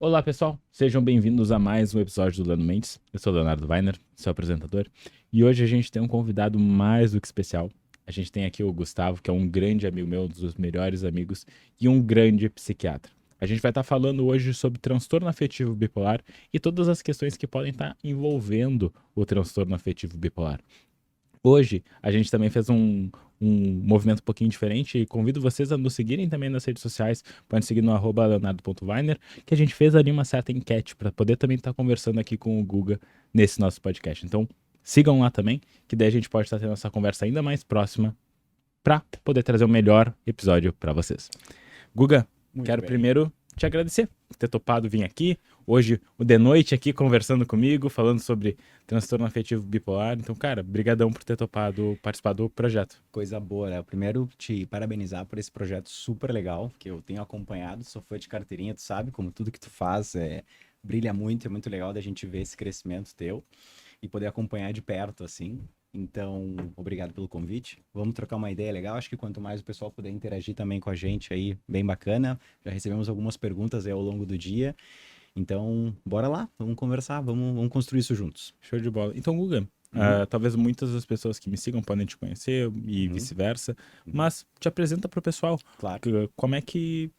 Olá pessoal, sejam bem-vindos a mais um episódio do Leandro Mendes. Eu sou o Leonardo Weiner, seu apresentador, e hoje a gente tem um convidado mais do que especial. A gente tem aqui o Gustavo, que é um grande amigo meu, um dos meus amigos, e um grande psiquiatra. A gente vai estar falando hoje sobre transtorno afetivo bipolar e todas as questões que podem estar envolvendo o transtorno afetivo bipolar. Hoje, a gente também fez um movimento um pouquinho diferente e convido vocês a nos seguirem também nas redes sociais. Podem seguir no @leonardo.weiner, que a gente fez ali uma certa enquete para poder também estar conversando aqui com o Guga nesse nosso podcast. Então, sigam lá também, que daí a gente pode estar tendo essa conversa ainda mais próxima para poder trazer o melhor episódio para vocês. Guga, Muito quero bem. primeiro te agradecer por ter topado vir aqui. Hoje, o de noite aqui, conversando comigo, falando sobre transtorno afetivo bipolar. Então, cara, brigadão por ter topado participar do projeto. Coisa boa, né? Primeiro, te parabenizar por esse projeto super legal, que eu tenho acompanhado, sou fã de carteirinha, tu sabe, como tudo que tu faz brilha muito, é muito legal da gente ver esse crescimento teu e poder acompanhar de perto, assim. Então, obrigado pelo convite. Vamos trocar uma ideia legal. Acho que quanto mais o pessoal puder interagir também com a gente aí, bem bacana. Já recebemos algumas perguntas aí ao longo do dia. Então, bora lá, vamos conversar, vamos construir isso juntos. Show de bola. Então, Guga, Uhum, talvez muitas das pessoas que me sigam podem te conhecer e uhum, vice-versa, uhum. mas te apresenta pro pessoal. Claro. Como é que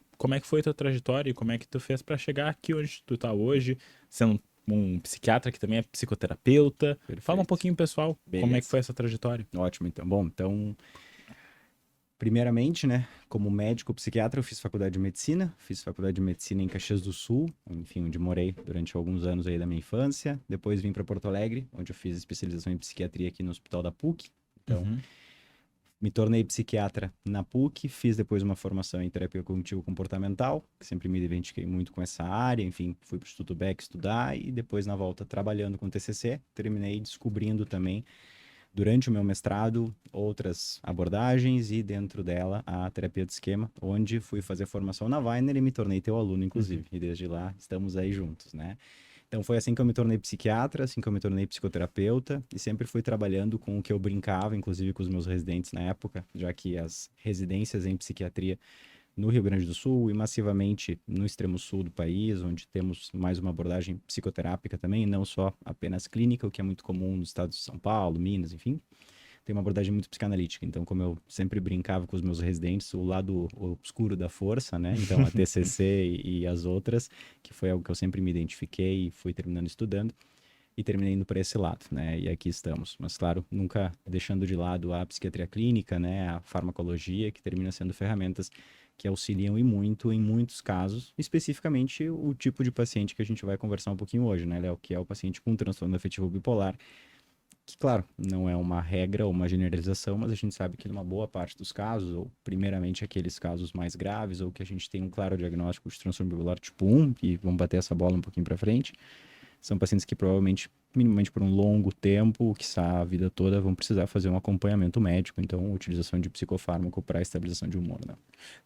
foi a tua trajetória e como é que tu fez para chegar aqui onde tu tá hoje, sendo um psiquiatra que também é psicoterapeuta. Fala um Perfeito. pouquinho, pessoal, como é que Beleza. foi essa trajetória? Ótimo, então. Bom, então, primeiramente, né, como médico psiquiatra, eu fiz faculdade de medicina em Caxias do Sul, enfim, onde morei durante alguns anos aí da minha infância. Depois vim para Porto Alegre, onde eu fiz especialização em psiquiatria aqui no Hospital da PUC. Então, Uhum, me tornei psiquiatra na PUC, fiz depois uma formação em terapia cognitivo-comportamental, que sempre me identifiquei muito com essa área, enfim, fui para o Instituto Beck estudar e depois na volta trabalhando com TCC, terminei descobrindo também durante o meu mestrado, outras abordagens e dentro dela a terapia de esquema, onde fui fazer formação na Weiner e me tornei teu aluno, uhum. inclusive. E desde lá estamos aí juntos, né? Então foi assim que eu me tornei psiquiatra, assim que eu me tornei psicoterapeuta e sempre fui trabalhando com o que eu brincava, inclusive com os meus residentes na época, já que as residências em psiquiatria no Rio Grande do Sul e massivamente no extremo sul do país, onde temos mais uma abordagem psicoterápica também, não só apenas clínica, o que é muito comum nos estados de São Paulo, Minas, enfim. Tem uma abordagem muito psicanalítica. Então, como eu sempre brincava com os meus residentes, o lado obscuro da força, né? Então, a TCC e as outras, que foi algo que eu sempre me identifiquei e fui terminando estudando e terminei indo para esse lado, né? E aqui estamos. Mas, claro, nunca deixando de lado a psiquiatria clínica, né? A farmacologia, que termina sendo ferramentas que auxiliam e muito em muitos casos, especificamente o tipo de paciente que a gente vai conversar um pouquinho hoje, né, Léo? Que é o paciente com transtorno afetivo bipolar, que, claro, não é uma regra ou uma generalização, mas a gente sabe que numa boa parte dos casos, ou primeiramente aqueles casos mais graves, ou que a gente tem um claro diagnóstico de transtorno bipolar tipo 1, e vamos bater essa bola um pouquinho para frente, são pacientes que provavelmente, minimamente por um longo tempo, quiçá a vida toda, vão precisar fazer um acompanhamento médico, então utilização de psicofármaco para estabilização de humor, né?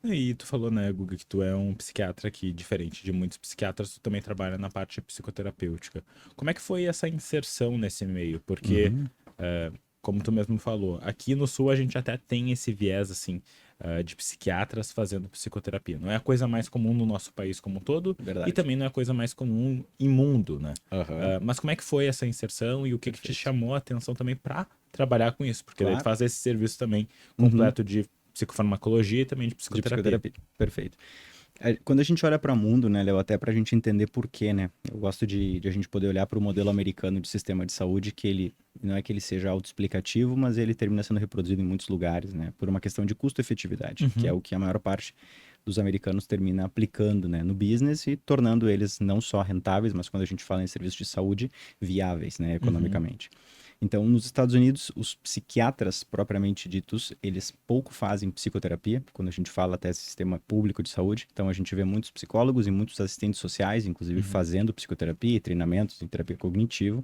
E tu falou, né, Guga, que tu é um psiquiatra que, diferente de muitos psiquiatras, tu também trabalha na parte psicoterapêutica. Como é que foi essa inserção nesse meio? Porque, Uhum, como tu mesmo falou, aqui no Sul a gente até tem esse viés, assim, de psiquiatras fazendo psicoterapia. Não é a coisa mais comum no nosso país como um todo e verdade. também não é a coisa mais comum em mundo, né? Aham, Mas como é que foi essa inserção e o que que te perfeito. chamou a atenção também para trabalhar com isso? Porque daí tu Claro. faz esse serviço também Uhum, completo de psicofarmacologia e também de de psicoterapia. psicoterapia. Perfeito. Quando a gente olha para o mundo, né, Léo, até para a gente entender por quê, né? Eu gosto de a gente poder olhar para o modelo americano de sistema de saúde, que ele não é que ele seja autoexplicativo, mas ele termina sendo reproduzido em muitos lugares, né? Por uma questão de custo-efetividade, que é Uhum, o que a maior parte dos americanos termina aplicando, né, no business e tornando eles não só rentáveis, mas quando a gente fala em serviços de saúde, viáveis, né, uhum, economicamente. Então, nos Estados Unidos, os psiquiatras propriamente ditos, eles pouco fazem psicoterapia, quando a gente fala até sistema público de saúde. Então, a gente vê muitos psicólogos e muitos assistentes sociais, inclusive uhum, fazendo psicoterapia e treinamentos em terapia cognitiva.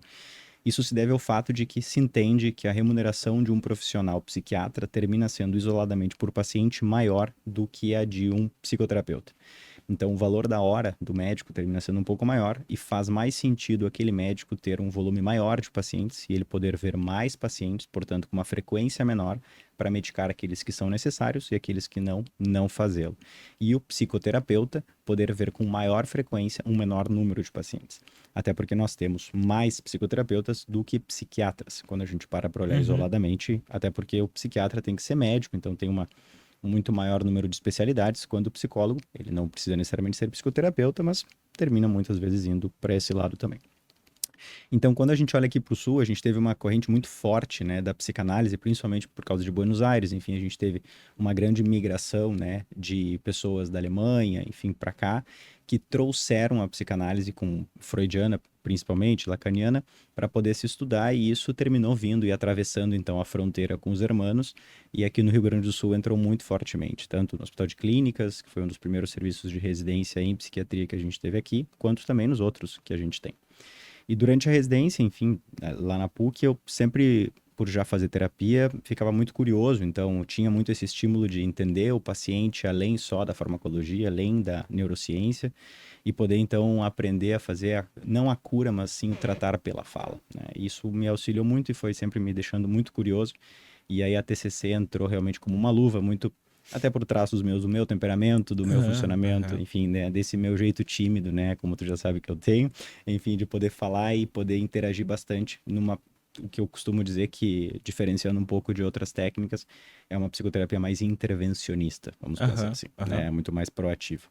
Isso se deve ao fato de que se entende que a remuneração de um profissional psiquiatra termina sendo isoladamente por paciente maior do que a de um psicoterapeuta. Então, o valor da hora do médico termina sendo um pouco maior e faz mais sentido aquele médico ter um volume maior de pacientes e ele poder ver mais pacientes, portanto, com uma frequência menor, para medicar aqueles que são necessários e aqueles que não fazê-lo. E o psicoterapeuta poder ver com maior frequência um menor número de pacientes. Até porque nós temos mais psicoterapeutas do que psiquiatras, quando a gente para olhar isoladamente, até porque o psiquiatra tem que ser médico, então tem um muito maior número de especialidades, quando o psicólogo, ele não precisa necessariamente ser psicoterapeuta, mas termina muitas vezes indo para esse lado também. Então, quando a gente olha aqui para o Sul, a gente teve uma corrente muito forte, né, da psicanálise, principalmente por causa de Buenos Aires. Enfim, a gente teve uma grande migração, né, de pessoas da Alemanha, enfim, para cá, que trouxeram a psicanálise com freudiana, principalmente lacaniana, para poder se estudar, e isso terminou vindo e atravessando então a fronteira com os hermanos, e aqui no Rio Grande do Sul entrou muito fortemente, tanto no Hospital de Clínicas, que foi um dos primeiros serviços de residência em psiquiatria que a gente teve aqui, quanto também nos outros que a gente tem. E durante a residência, enfim, lá na PUC, eu sempre, por já fazer terapia, ficava muito curioso. Então, tinha muito esse estímulo de entender o paciente além só da farmacologia, além da neurociência, e poder, então, aprender a fazer, não a cura, mas sim o tratar pela fala, né? Isso me auxiliou muito e foi sempre me deixando muito curioso. E aí a TCC entrou realmente como uma luva, muito até por traços meus, do meu temperamento, do meu funcionamento, enfim, né, desse meu jeito tímido, né, como tu já sabe que eu tenho, enfim, de poder falar e poder interagir bastante o que eu costumo dizer que, diferenciando um pouco de outras técnicas, é uma psicoterapia mais intervencionista, vamos pensar assim, né, muito mais proativa.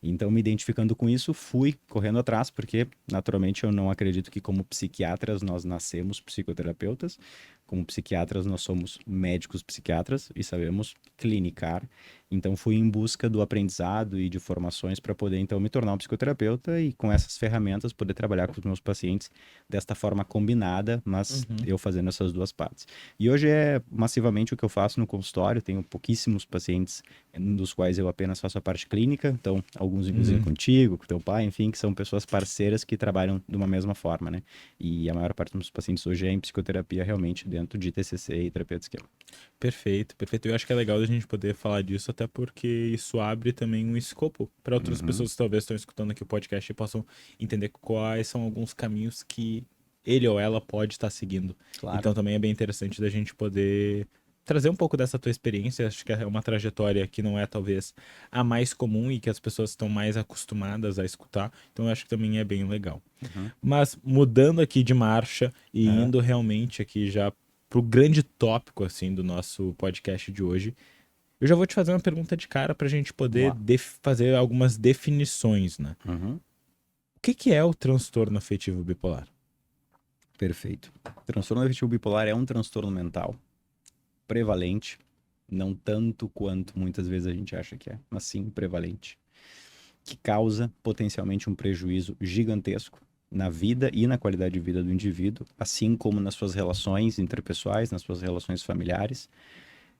Então, me identificando com isso, fui correndo atrás, porque, naturalmente, eu não acredito que como psiquiatras nós nascemos psicoterapeutas. Como psiquiatras, nós somos médicos psiquiatras e sabemos clinicar. Então, fui em busca do aprendizado e de formações para poder, então, me tornar um psicoterapeuta e, com essas ferramentas, poder trabalhar com os meus pacientes desta forma combinada, mas eu fazendo essas duas partes. E hoje é massivamente o que eu faço no consultório. Tenho pouquíssimos pacientes dos quais eu apenas faço a parte clínica. Então, alguns, inclusive, contigo, com teu pai, enfim, que são pessoas parceiras que trabalham de uma mesma forma, né? E a maior parte dos pacientes hoje é em psicoterapia, realmente, dentro de TCC e terapia de esquema. Perfeito, perfeito. Eu acho que é legal a gente poder falar disso, até porque isso abre também um escopo para outras pessoas que talvez estão escutando aqui o podcast e possam entender quais são alguns caminhos que ele ou ela pode estar seguindo. Claro. Então também é bem interessante da gente poder trazer um pouco dessa tua experiência. Acho que é uma trajetória que não é talvez a mais comum e que as pessoas estão mais acostumadas a escutar. Então eu acho que também é bem legal. Mas mudando aqui de marcha e indo realmente aqui já pro grande tópico assim do nosso podcast de hoje, eu já vou te fazer uma pergunta de cara pra gente poder fazer algumas definições, né? O que é o transtorno afetivo bipolar? Perfeito. Transtorno afetivo bipolar é um transtorno mental prevalente, não tanto quanto muitas vezes a gente acha que é, mas sim prevalente, que causa potencialmente um prejuízo gigantesco na vida e na qualidade de vida do indivíduo, assim como nas suas relações interpessoais, nas suas relações familiares,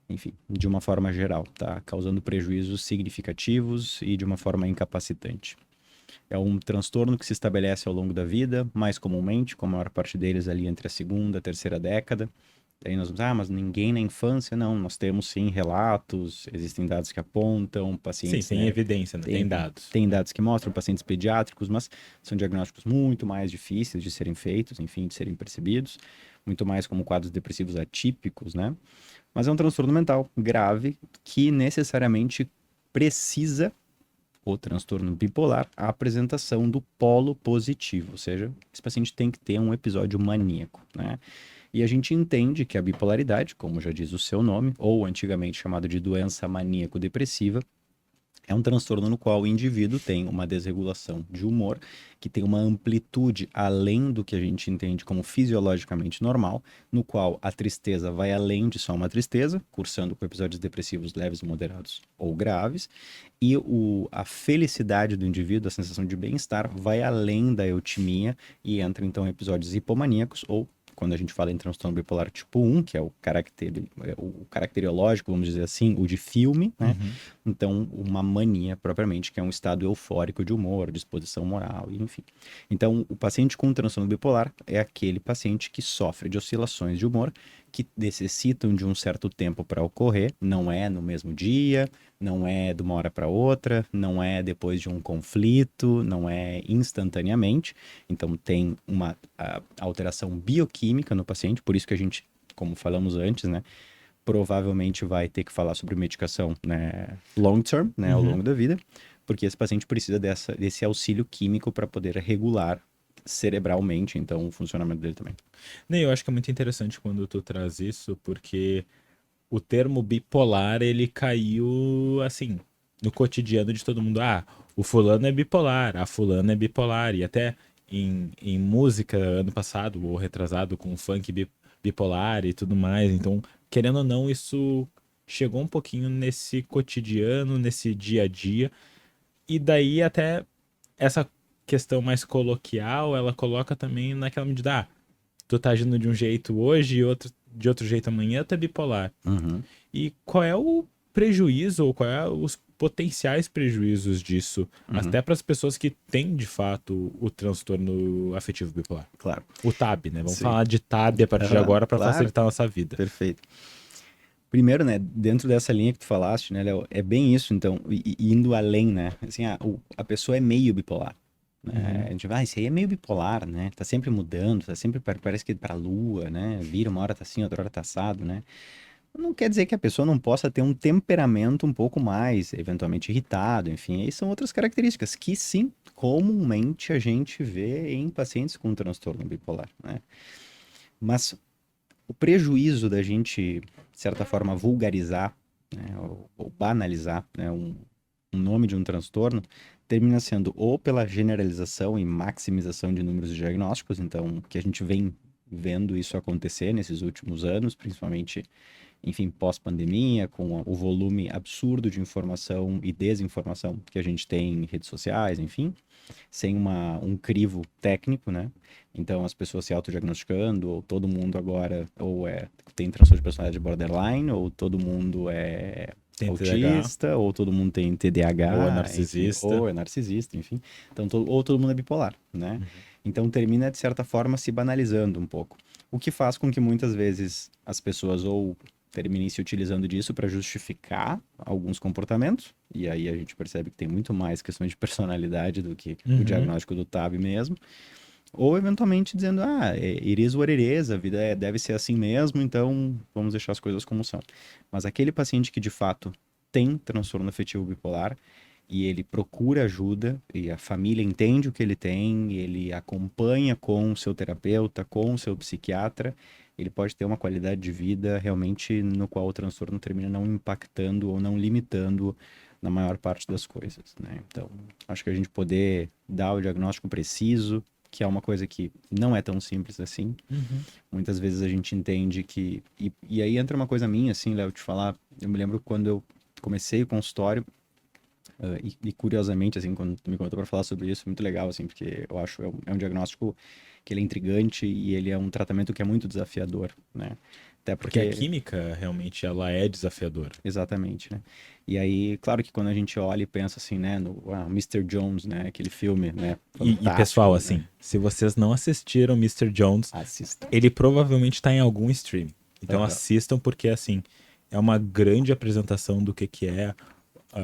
enfim, de uma forma geral, tá? Causando prejuízos significativos e de uma forma incapacitante. É um transtorno que se estabelece ao longo da vida, mais comumente, com a maior parte deles ali entre a segunda e a terceira década. Aí nós vamos, mas ninguém na infância, não. Nós temos sim relatos, existem dados que apontam, pacientes... Sim, tem evidência, né? Tem dados. Tem dados que mostram pacientes pediátricos, mas são diagnósticos muito mais difíceis de serem feitos, enfim, de serem percebidos, muito mais como quadros depressivos atípicos, né? Mas é um transtorno mental grave que necessariamente precisa, o transtorno bipolar, a apresentação do polo positivo, ou seja, esse paciente tem que ter um episódio maníaco, né? E a gente entende que a bipolaridade, como já diz o seu nome, ou antigamente chamado de doença maníaco-depressiva, é um transtorno no qual o indivíduo tem uma desregulação de humor, que tem uma amplitude além do que a gente entende como fisiologicamente normal, no qual a tristeza vai além de só uma tristeza, cursando com episódios depressivos leves, moderados ou graves, e a felicidade do indivíduo, a sensação de bem-estar, vai além da eutimia e entra então em episódios hipomaníacos ou, quando a gente fala em transtorno bipolar tipo 1, que é o caracteriológico, vamos dizer assim, o de filme, né? Então, uma mania propriamente, que é um estado eufórico de humor, disposição moral, enfim. Então, o paciente com transtorno bipolar é aquele paciente que sofre de oscilações de humor que necessitam de um certo tempo para ocorrer, não é no mesmo dia, não é de uma hora para outra, não é depois de um conflito, não é instantaneamente. Então, tem uma alteração bioquímica no paciente, por isso que a gente, como falamos antes, né, provavelmente vai ter que falar sobre medicação, né, long term, né, ao longo da vida, porque esse paciente precisa desse auxílio químico para poder regular cerebralmente, então, o funcionamento dele também. Eu acho que é muito interessante quando tu traz isso, porque o termo bipolar, ele caiu, assim, no cotidiano de todo mundo. Ah, o fulano é bipolar, a fulana é bipolar. E até em música, ano passado, ou retrasado, com funk bipolar e tudo mais. Então, querendo ou não, isso chegou um pouquinho nesse cotidiano, nesse dia a dia. E daí até essa questão mais coloquial, ela coloca também naquela medida, ah, tu tá agindo de um jeito hoje e de outro jeito amanhã, tu é bipolar. Uhum. E qual é o prejuízo, ou qual é os potenciais prejuízos disso, até para as pessoas que têm, de fato, o transtorno afetivo bipolar? Claro. O TAB, né? Vamos Sim. falar de TAB a partir de agora para Claro. facilitar a nossa vida. Perfeito. Primeiro, né, dentro dessa linha que tu falaste, né, Léo, é bem isso, então, indo além, né, assim, a pessoa é meio bipolar, né, a gente vai, isso aí é meio bipolar, né, tá sempre mudando, tá sempre, parece que pra lua, né, vira uma hora tá assim, outra hora tá assado, né, não quer dizer que a pessoa não possa ter um temperamento um pouco mais, eventualmente irritado, enfim, aí são outras características que, sim, comumente a gente vê em pacientes com transtorno bipolar, né, mas o prejuízo da gente, de certa forma, vulgarizar, né, ou banalizar, né, um nome de um transtorno, termina sendo ou pela generalização e maximização de números de diagnósticos, então, que a gente vem vendo isso acontecer nesses últimos anos, principalmente, enfim, pós-pandemia, com o volume absurdo de informação e desinformação que a gente tem em redes sociais, enfim, sem um crivo técnico, né? Então, as pessoas se autodiagnosticando, ou todo mundo agora tem transtorno de personalidade borderline, ou todo mundo é Tem autista, ou todo mundo tem TDAH, ou é enfim, narcisista. ou é narcisista, enfim. Então, ou todo mundo é bipolar, né? Então, termina, de certa forma, se banalizando um pouco. O que faz com que, muitas vezes, as pessoas ou terminem se utilizando disso para justificar alguns comportamentos, e aí a gente percebe que tem muito mais questões de personalidade do que o diagnóstico do TAB mesmo, ou eventualmente dizendo, it is what it is, a vida deve ser assim mesmo, então vamos deixar as coisas como são. Mas aquele paciente que de fato tem transtorno afetivo bipolar, e ele procura ajuda, e a família entende o que ele tem, ele acompanha com o seu terapeuta, com o seu psiquiatra, ele pode ter uma qualidade de vida realmente no qual o transtorno termina não impactando ou não limitando na maior parte das coisas, né? Então, acho que a gente poder dar o diagnóstico preciso, que é uma coisa que não é tão simples assim. Muitas vezes a gente entende que... E aí entra uma coisa minha, assim, Léo, te falar, eu me lembro quando eu comecei o consultório, e curiosamente, assim, quando tu me contou para falar sobre isso, muito legal, assim, porque eu acho é um diagnóstico que ele é intrigante e ele é um tratamento que é muito desafiador, né? Até Porque a química, realmente, ela é desafiadora. Exatamente, né? E aí, claro que quando a gente olha e pensa assim, né, no Mr. Jones, né, aquele filme, né, E pessoal, né? assim, se vocês não assistiram Mr. Jones, Assistam. ele provavelmente está em algum stream. Então assistam, porque, assim, é uma grande apresentação do que é.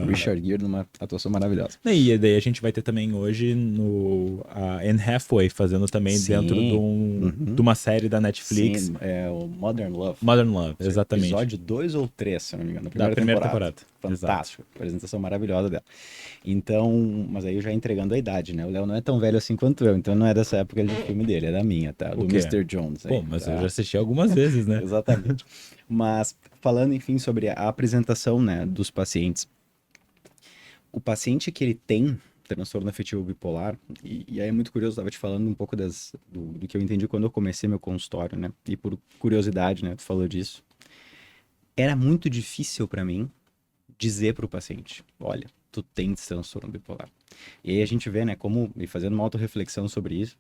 Richard Gere numa atuação maravilhosa. E daí a gente vai ter também hoje a Anne Hathaway fazendo também dentro de uma série da Netflix. Sim, é o Modern Love. Modern Love, exatamente. Episódio 2 ou 3, se não me engano. Da primeira temporada. Fantástico. Apresentação maravilhosa dela. Então, mas aí eu já entregando a idade, né? O Léo não é tão velho assim quanto eu, então não é dessa época do filme dele, é da minha, tá? Do Mr. Jones. Aí, Pô, mas tá? eu já assisti algumas vezes, né? Exatamente. Mas falando, enfim, sobre a apresentação, né, dos pacientes. O paciente que ele tem transtorno afetivo bipolar, e aí é muito curioso, eu estava te falando um pouco do que eu entendi quando eu comecei meu consultório, né? E por curiosidade, né, tu falou disso. Era muito difícil para mim dizer para o paciente, olha, tu tens transtorno bipolar. E aí a gente vê, né, como, e fazendo uma autorreflexão sobre isso,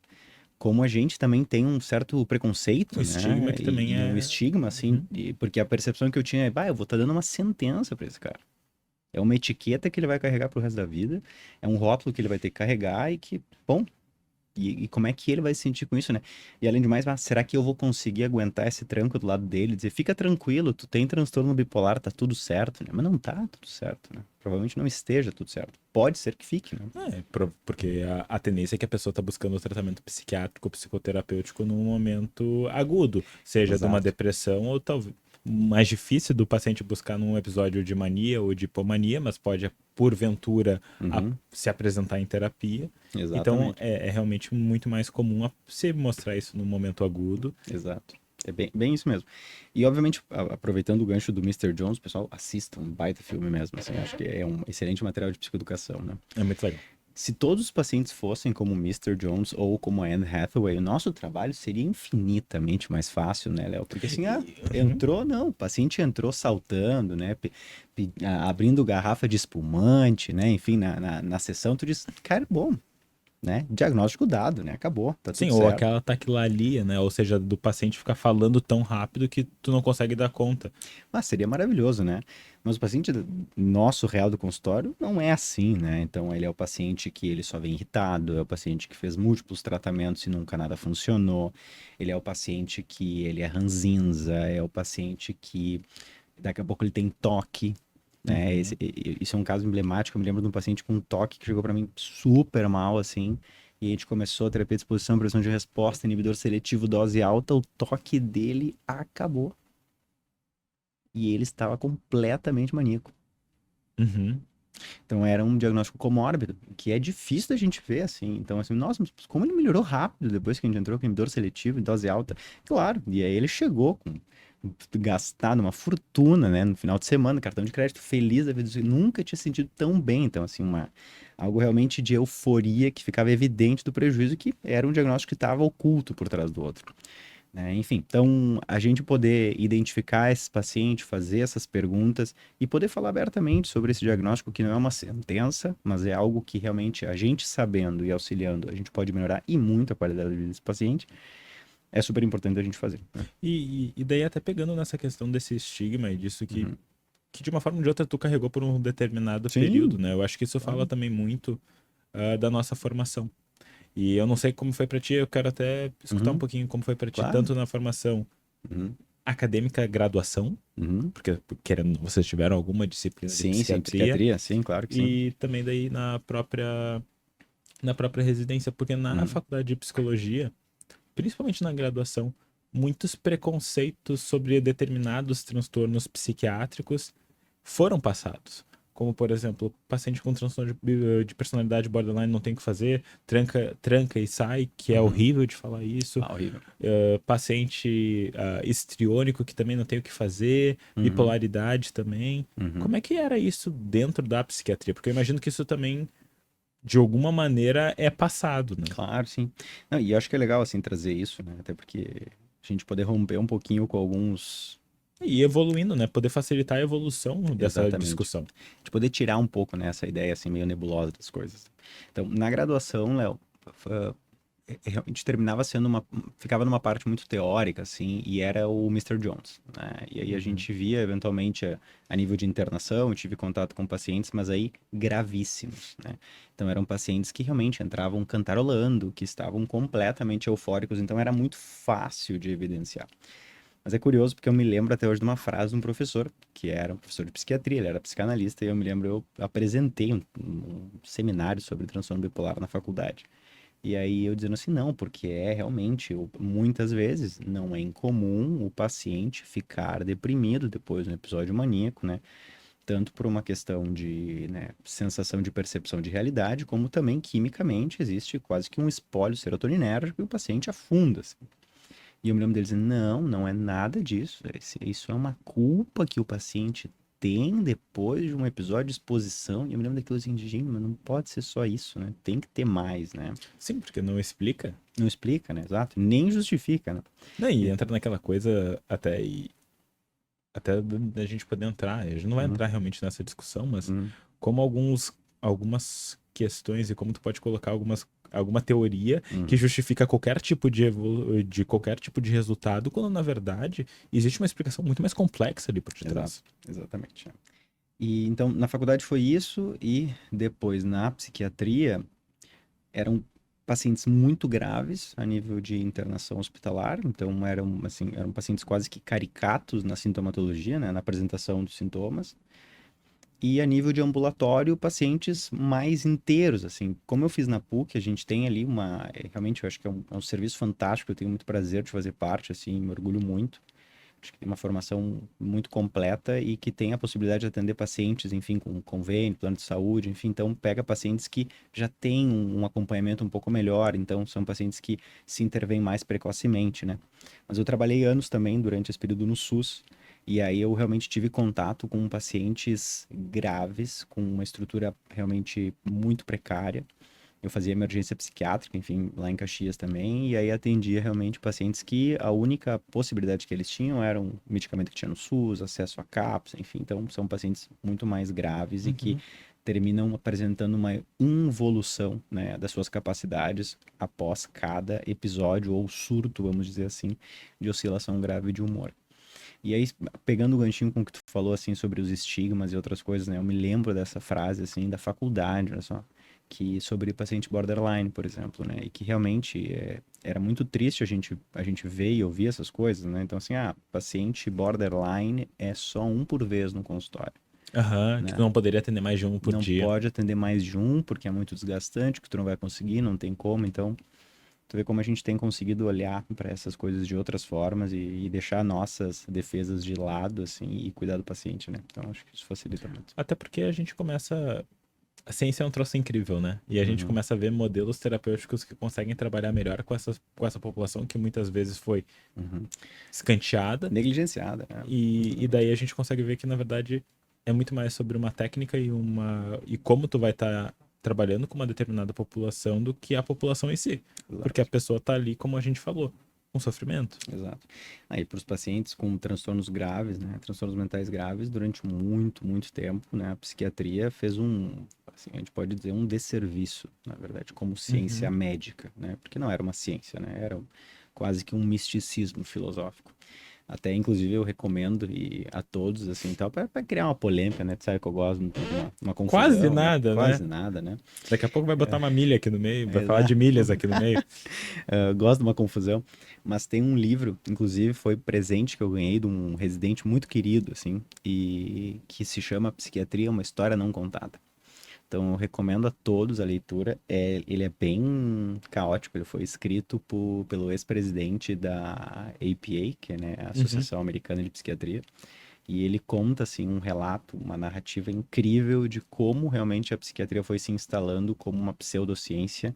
como a gente também tem um certo preconceito, né? Estigma que também é... um estigma, assim, porque a percepção que eu tinha é, eu vou estar dando uma sentença para esse cara. É uma etiqueta que ele vai carregar pro resto da vida, é um rótulo que ele vai ter que carregar e que, bom, E como é que ele vai se sentir com isso, né? E além de mais, será que eu vou conseguir aguentar esse tranco do lado dele? Dizer, fica tranquilo, tu tem transtorno bipolar, tá tudo certo, né? Mas não tá tudo certo, né? Provavelmente não esteja tudo certo. Pode ser que fique, né? Porque a tendência é que a pessoa está buscando o tratamento psiquiátrico, psicoterapêutico num momento agudo, seja de uma Exato. depressão ou talvez mais difícil do paciente buscar num episódio de mania ou de hipomania, mas pode, porventura, Uhum, se apresentar em terapia. Então, exatamente. é realmente muito mais comum se mostrar isso no momento agudo. Exato. É bem isso mesmo. E, obviamente, aproveitando o gancho do Mister Jones, pessoal, assistam, um baita filme mesmo, assim, acho que é um excelente material de psicoeducação, né? É muito legal. Se todos os pacientes fossem como Mister Jones ou como a Anne Hathaway, o nosso trabalho seria infinitamente mais fácil, né, Léo? Porque assim, Uhum. entrou, não, o paciente entrou saltando, né, abrindo garrafa de espumante, né, enfim, na sessão, tu diz, cara, bom, né, diagnóstico dado, né, acabou, tá Sim, tudo ou certo. aquela taquilardia, né? Ou seja, do paciente ficar falando tão rápido que tu não consegue dar conta. Mas seria maravilhoso, né? Mas o paciente nosso real do consultório não é assim, né? Então ele é o paciente que ele só vem irritado, é o paciente que fez múltiplos tratamentos e nunca nada funcionou, ele é o paciente que ele é ranzinza, é o paciente que daqui a pouco ele tem toque, né? Uhum. Isso é um caso emblemático. Eu me lembro de um paciente com toque que chegou para mim super mal, assim. E a gente começou a terapia de exposição, pressão de resposta, inibidor seletivo, dose alta. O toque dele acabou. E ele estava completamente maníaco. Uhum. Então era um diagnóstico comórbido, que é difícil da gente ver assim. Então, assim, nossa, mas como ele melhorou rápido depois que a gente entrou com inibidor seletivo em dose alta? Claro, e aí ele chegou com gastado uma fortuna, né, no final de semana, cartão de crédito, feliz da vida, nunca tinha sentido tão bem. Então, assim, algo realmente de euforia que ficava evidente do prejuízo, que era um diagnóstico que estava oculto por trás do outro, né? Enfim, então a gente poder identificar esses pacientes, fazer essas perguntas e poder falar abertamente sobre esse diagnóstico, que não é uma sentença, mas é algo que realmente a gente sabendo e auxiliando, a gente pode melhorar e muito a qualidade de vida desse paciente, é super importante a gente fazer, né? E daí até pegando nessa questão desse estigma e disso Uhum. que de uma forma ou de outra tu carregou por um determinado período, Sim, né? Eu acho que isso fala claro. também muito da nossa formação. E eu não sei como foi pra ti, eu quero até escutar um Uhum. pouquinho como foi pra ti, Claro. tanto na formação Uhum. acadêmica, graduação, Uhum. porque querendo, vocês tiveram alguma disciplina de Sim, sim, psiquiatria, psiquiatria, sim, claro que sim. e também daí na própria residência, porque na Uhum. faculdade de psicologia, principalmente na graduação, muitos preconceitos sobre determinados transtornos psiquiátricos foram passados. Como, por exemplo, paciente com transtorno de personalidade borderline não tem o que fazer, tranca, tranca e sai, que é Uhum. horrível de falar isso. Ah, horrível. Paciente histriônico que também não tem o que fazer, Uhum. bipolaridade também. Uhum. Como é que era isso dentro da psiquiatria? Porque eu imagino que isso também, de alguma maneira, é passado, né? Claro, sim. Não, e eu acho que é legal, assim, trazer isso, né? Até porque a gente poder romper um pouquinho com alguns. E evoluindo, né? Poder facilitar a evolução dessa Exatamente. discussão. De poder tirar um pouco, né, essa ideia, assim, meio nebulosa das coisas. Então, na graduação, Léo, realmente terminava sendo ficava numa parte muito teórica, assim, e era o Mister Jones, né? E aí a Uhum. gente via, eventualmente, a nível de internação, eu tive contato com pacientes, mas aí gravíssimos, né? Então eram pacientes que realmente entravam cantarolando, que estavam completamente eufóricos, então era muito fácil de evidenciar. Mas é curioso porque eu me lembro até hoje de uma frase de um professor, que era um professor de psiquiatria, ele era psicanalista, e eu me lembro, eu apresentei um seminário sobre transtorno bipolar na faculdade. E aí eu dizendo assim, não, porque é realmente, muitas vezes, não é incomum o paciente ficar deprimido depois de um episódio maníaco, né? Tanto por uma questão de, né, sensação de percepção de realidade, como também quimicamente existe quase que um espólio serotoninérgico e o paciente afunda, assim. E eu me lembro deles dizendo, não, não é nada disso. Isso é uma culpa que o paciente tem depois de um episódio de exposição. E eu me lembro daquilo assim, de, gente, mas não pode ser só isso, né? Tem que ter mais, né? Sim, porque não explica. Não explica, né? Exato. Nem justifica, né? Né? E Então, entra naquela coisa até da gente poder entrar. A gente não vai uhum, entrar realmente nessa discussão, mas uhum, como algumas questões e como tu pode colocar alguma teoria que uhum. justifica qualquer tipo de qualquer tipo de resultado, quando na verdade existe uma explicação muito mais complexa ali por Exato, detrás. exatamente. É. E então, na faculdade foi isso, e depois na psiquiatria eram pacientes muito graves a nível de internação hospitalar, então eram pacientes quase que caricatos na sintomatologia, né, na apresentação dos sintomas. E a nível de ambulatório, pacientes mais inteiros, assim. Como eu fiz na PUC, a gente tem ali realmente, eu acho que é um serviço fantástico, eu tenho muito prazer de fazer parte, assim, me orgulho muito. Acho que tem uma formação muito completa e que tem a possibilidade de atender pacientes, enfim, com convênio, plano de saúde, enfim. Então, pega pacientes que já têm um acompanhamento um pouco melhor, então são pacientes que se intervêm mais precocemente, né? Mas eu trabalhei anos também durante esse período no SUS, e aí eu realmente tive contato com pacientes graves, com uma estrutura realmente muito precária. Eu fazia emergência psiquiátrica, enfim, lá em Caxias também, e aí atendia realmente pacientes que a única possibilidade que eles tinham era um medicamento que tinha no SUS, acesso a CAPS, enfim, então são pacientes muito mais graves e que terminam apresentando uma involução, né, das suas capacidades após cada episódio ou surto, vamos dizer assim, de oscilação grave de humor. E aí, pegando o ganchinho com o que tu falou, assim, sobre os estigmas e outras coisas, né? Eu me lembro dessa frase, assim, da faculdade, olha só, que sobre paciente borderline, por exemplo, né? E que realmente era muito triste a gente ver e ouvir essas coisas, né? Então, assim, paciente borderline é só um por vez no consultório, Aham, que tu né? não poderia atender mais de um por Não dia. pode atender mais de um, porque é muito desgastante, que tu não vai conseguir, não tem como, então... Tu vê como a gente tem conseguido olhar para essas coisas de outras formas e deixar nossas defesas de lado, assim, e cuidar do paciente, né? Então, acho que isso facilita muito. Até porque a gente começa. A ciência é um troço incrível, né? E a gente Uhum, começa a ver modelos terapêuticos que conseguem trabalhar melhor com essa população que muitas vezes foi uhum. escanteada. Negligenciada, né? E Exatamente. daí a gente consegue ver que, na verdade, é muito mais sobre uma técnica e como tu vai estar trabalhando com uma determinada população do que a população em si. Porque a Exato, pessoa tá ali, como a gente falou, com sofrimento. exato. Aí, para os pacientes com transtornos graves, né? Transtornos mentais graves, durante muito, muito tempo, né? A psiquiatria fez assim, a gente pode dizer, um desserviço, na verdade, como ciência Uhum. médica, né? Porque não era uma ciência, né? Era quase que um misticismo filosófico. Até, inclusive, eu recomendo a todos, assim, tal, para criar uma polêmica, né? Tu sabe que eu gosto de uma Quase confusão, né? nada, né? Quase nada, né? Daqui a pouco vai botar uma milha aqui no meio, vai falar de Exato. milhas aqui no meio. Eu gosto de uma confusão, mas tem um livro, inclusive foi presente que eu ganhei de um residente muito querido, assim, e que se chama Psiquiatria, uma História Não Contada. Então, eu recomendo a todos a leitura. Ele é bem caótico. Ele foi escrito pelo ex-presidente da APA, que é, né, a Uhum. Associação Americana de Psiquiatria. E ele conta, assim, um relato, uma narrativa incrível de como realmente a psiquiatria foi se instalando como uma pseudociência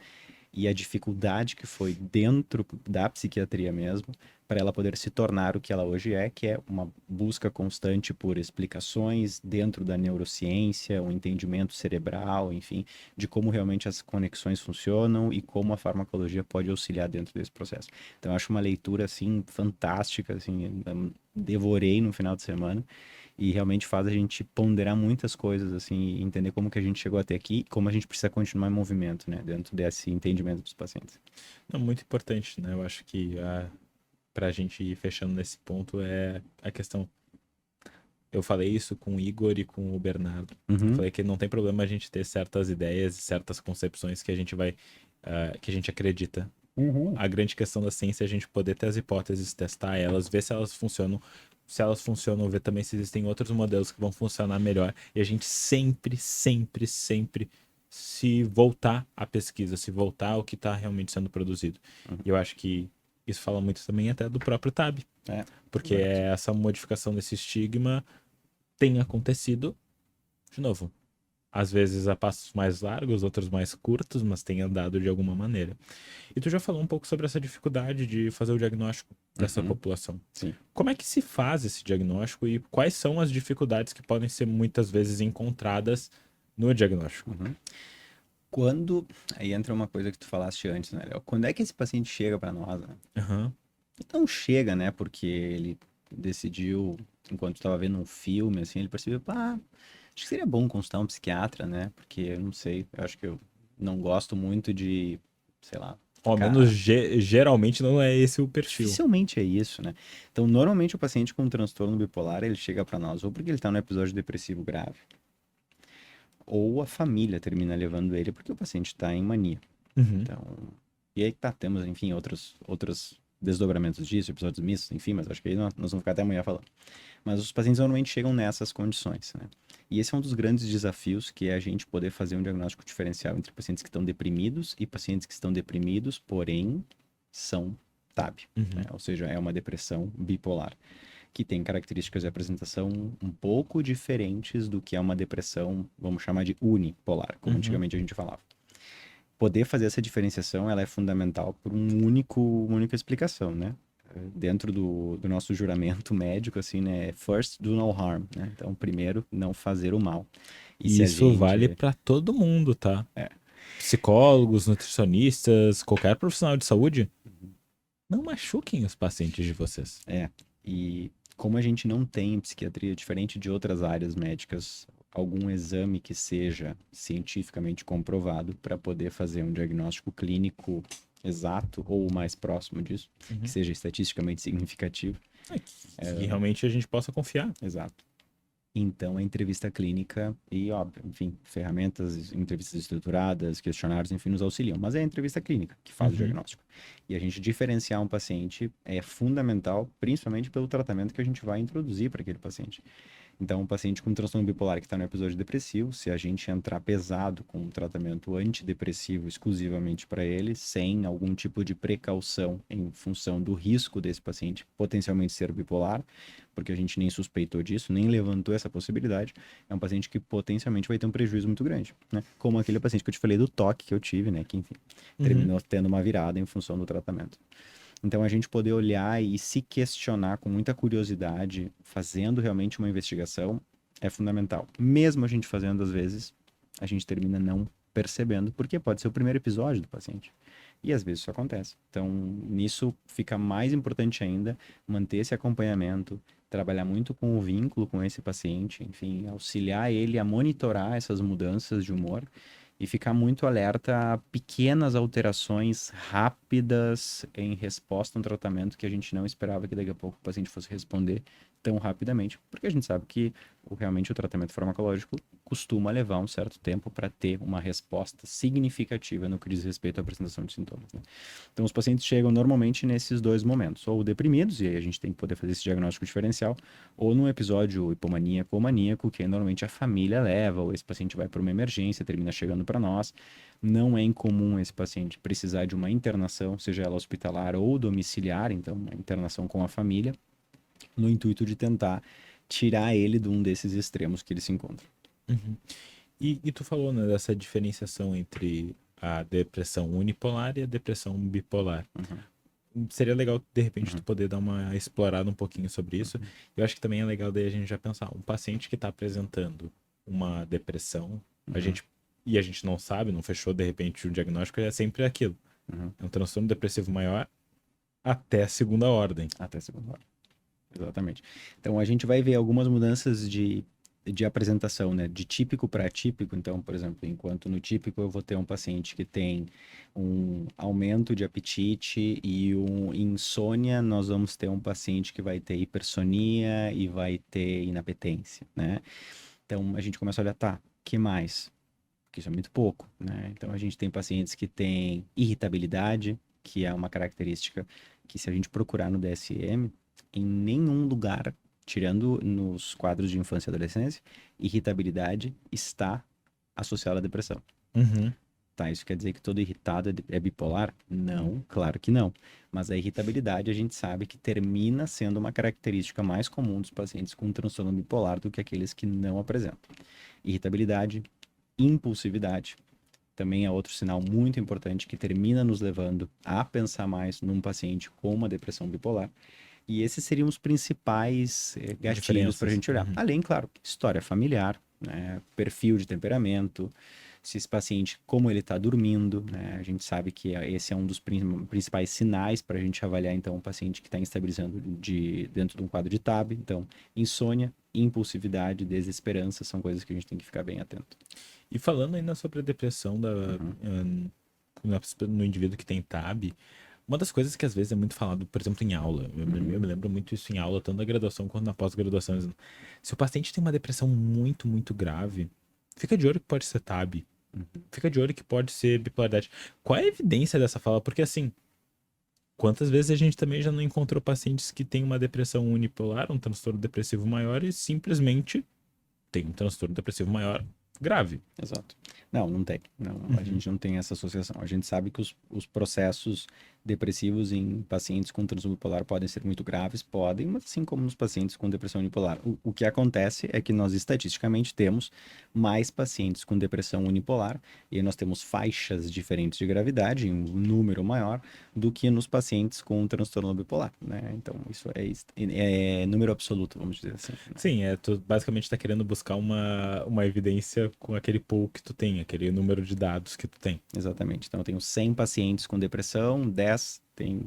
e a dificuldade que foi dentro da psiquiatria mesmo, para ela poder se tornar o que ela hoje é, que é uma busca constante por explicações dentro da neurociência, um entendimento cerebral, enfim, de como realmente as conexões funcionam e como a farmacologia pode auxiliar dentro desse processo. Então, eu acho uma leitura, assim, fantástica, assim, eu devorei no final de semana e realmente faz a gente ponderar muitas coisas, assim, e entender como que a gente chegou até aqui e como a gente precisa continuar em movimento, né, dentro desse entendimento dos pacientes. Não, muito importante, né? Eu acho que pra gente ir fechando nesse ponto é a questão. Eu falei isso com o Igor e com o Bernardo. Eu Uhum, falei que não tem problema a gente ter certas ideias e certas concepções que a gente vai, que a gente acredita. uhum. A grande questão da ciência é a gente poder ter as hipóteses, testar elas, ver se elas funcionam. Se elas funcionam, ver também se existem outros modelos que vão funcionar melhor. E a gente sempre, sempre, sempre se voltar à pesquisa, se voltar ao que está realmente sendo produzido. E eu acho que isso fala muito também até do próprio TAB, É, porque exato. essa modificação desse estigma tem acontecido, de novo, às vezes a passos mais largos, outros mais curtos, mas tem andado de alguma maneira. E tu já falou um pouco sobre essa dificuldade de fazer o diagnóstico dessa Uhum, população. sim. Como é que se faz esse diagnóstico e quais são as dificuldades que podem ser muitas vezes encontradas no diagnóstico? Uhum. Quando, aí entra uma coisa que tu falaste antes, né, Léo? Quando é que esse paciente chega para nós, né? Aham. Não chega, né, porque ele decidiu, enquanto estava vendo um filme, assim, ele percebeu, pá, acho que seria bom consultar um psiquiatra, né, porque, eu não sei, eu acho que eu não gosto muito de, sei lá, Ao menos ficar... geralmente não é esse o perfil. Dificilmente é isso, né? Então, normalmente o paciente com transtorno bipolar, ele chega para nós ou porque ele está no episódio depressivo grave, ou a família termina levando ele porque o paciente está em mania. Uhum. Então, E aí tá, temos, enfim, outros desdobramentos disso, episódios mistos, enfim, mas acho que aí nós vamos ficar até amanhã falando. Mas os pacientes normalmente chegam nessas condições, né? E esse é um dos grandes desafios, que é a gente poder fazer um diagnóstico diferencial entre pacientes que estão deprimidos e pacientes que estão deprimidos, porém são TAB, né? Ou seja, é uma depressão bipolar, que tem características de apresentação um pouco diferentes do que é uma depressão, vamos chamar de unipolar, como antigamente a gente falava. Poder fazer essa diferenciação, ela é fundamental por uma única explicação, né? Dentro do nosso juramento médico, assim, né? First, do no harm, né? Então, primeiro, não fazer o mal. E isso vale para todo mundo, tá? Psicólogos, nutricionistas, qualquer profissional de saúde, não machuquem os pacientes de vocês. E como a gente não tem em psiquiatria, diferente de outras áreas médicas, algum exame que seja cientificamente comprovado para poder fazer um diagnóstico clínico exato ou o mais próximo disso, que seja estatisticamente significativo. Que realmente a gente possa confiar. Exato. Então, a entrevista clínica e, óbvio, enfim, ferramentas, entrevistas estruturadas, questionários, enfim, nos auxiliam. Mas é a entrevista clínica que faz o diagnóstico. E a gente diferenciar um paciente é fundamental, principalmente pelo tratamento que a gente vai introduzir para aquele paciente. Então, um paciente com transtorno bipolar que está no episódio depressivo, se a gente entrar pesado com um tratamento antidepressivo exclusivamente para ele, sem algum tipo de precaução em função do risco desse paciente potencialmente ser bipolar, porque a gente nem suspeitou disso, nem levantou essa possibilidade, é um paciente que potencialmente vai ter um prejuízo muito grande, né? Como aquele paciente que eu te falei do toque que eu tive, né? Que, enfim, terminou tendo uma virada em função do tratamento. Então, a gente poder olhar e se questionar com muita curiosidade, fazendo realmente uma investigação, é fundamental. Mesmo a gente fazendo, às vezes, a gente termina não percebendo, porque pode ser o primeiro episódio do paciente. E às vezes isso acontece. Então, nisso fica mais importante ainda manter esse acompanhamento, trabalhar muito com o vínculo com esse paciente, enfim, auxiliar ele a monitorar essas mudanças de humor e ficar muito alerta a pequenas alterações rápidas em resposta a um tratamento que a gente não esperava que daqui a pouco o paciente fosse responder tão rapidamente, porque a gente sabe que realmente o tratamento farmacológico costuma levar um certo tempo para ter uma resposta significativa no que diz respeito à apresentação de sintomas, né? Então, os pacientes chegam normalmente nesses dois momentos, ou deprimidos, e aí a gente tem que poder fazer esse diagnóstico diferencial, ou num episódio hipomaníaco ou maníaco, que normalmente a família leva, ou esse paciente vai para uma emergência, termina chegando para nós. Não é incomum esse paciente precisar de uma internação, seja ela hospitalar ou domiciliar, então uma internação com a família, no intuito de tentar tirar ele de um desses extremos que ele se encontra. E tu falou, né, dessa diferenciação entre a depressão unipolar e a depressão bipolar. Seria legal, de repente, tu poder dar uma explorada um pouquinho sobre isso. Eu acho que também é legal daí a gente já pensar, um paciente que está apresentando uma depressão, a gente não sabe, não fechou de repente o diagnóstico, é sempre aquilo. É um transtorno depressivo maior até segunda ordem. Até segunda ordem. Exatamente. Então, a gente vai ver algumas mudanças de apresentação, né? De típico para atípico. Então, por exemplo, enquanto no típico eu vou ter um paciente que tem um aumento de apetite e insônia, nós vamos ter um paciente que vai ter hipersonia e vai ter inapetência, né? Então, a gente começa a olhar, tá, que mais? Porque isso é muito pouco, né? Então, a gente tem pacientes que têm irritabilidade, que é uma característica que, se a gente procurar no DSM, em nenhum lugar, tirando nos quadros de infância e adolescência, irritabilidade está associada à depressão. Tá, isso quer dizer que todo irritado é bipolar? Não, claro que não. Mas a irritabilidade a gente sabe que termina sendo uma característica mais comum dos pacientes com transtorno bipolar do que aqueles que não apresentam. Irritabilidade, impulsividade, também é outro sinal muito importante que termina nos levando a pensar mais num paciente com uma depressão bipolar. E esses seriam os principais gatilhos para a gente olhar. Além, claro, história familiar, né, perfil de temperamento, se esse paciente, como ele está dormindo, né, a gente sabe que esse é um dos principais sinais para a gente avaliar, então, um paciente que está instabilizando dentro de um quadro de TAB. Então, insônia, impulsividade, desesperança são coisas que a gente tem que ficar bem atento. E falando ainda sobre a depressão no indivíduo que tem TAB, uma das coisas que às vezes é muito falado, por exemplo, em aula, eu me lembro muito isso em aula, tanto na graduação quanto na pós-graduação. Se o paciente tem uma depressão muito, muito grave, fica de olho que pode ser TAB. fica de olho que pode ser bipolaridade. Qual é a evidência dessa fala? Porque assim, quantas vezes a gente também já não encontrou pacientes que têm uma depressão unipolar, um transtorno depressivo maior e simplesmente tem um transtorno depressivo maior grave. Exato. Não, não tem. Não, a gente não tem essa associação. A gente sabe que os processos depressivos em pacientes com transtorno bipolar podem ser muito graves, podem, mas assim como nos pacientes com depressão unipolar. O que acontece é que nós estatisticamente temos mais pacientes com depressão unipolar e aí nós temos faixas diferentes de gravidade, em um número maior, do que nos pacientes com transtorno bipolar, né? Então, isso é número absoluto, vamos dizer assim, né? Sim, tu basicamente está querendo buscar uma evidência com aquele pool que tu tem, aquele número de dados que tu tem. Exatamente. Então, eu tenho 100 pacientes com depressão, 10 tem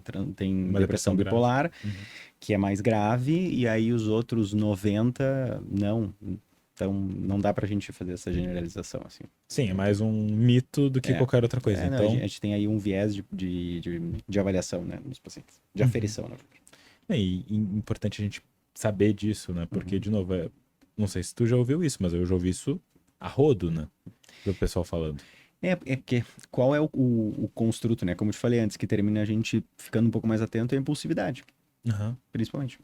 Uma depressão bipolar, Uhum. que é mais grave, e aí os outros 90 não. Então, não dá pra gente fazer essa generalização, assim. Sim, é mais um mito do que É. qualquer outra coisa. Não, Então, a gente tem aí um viés de avaliação, né, nos pacientes. De aferição, na verdade. e importante a gente saber disso, né? Porque, de novo, não sei se tu já ouviu isso, mas eu já ouvi isso a rodo, né? Do pessoal falando. É porque qual é o construto, né? Como eu te falei antes, que termina a gente ficando um pouco mais atento é a impulsividade, principalmente.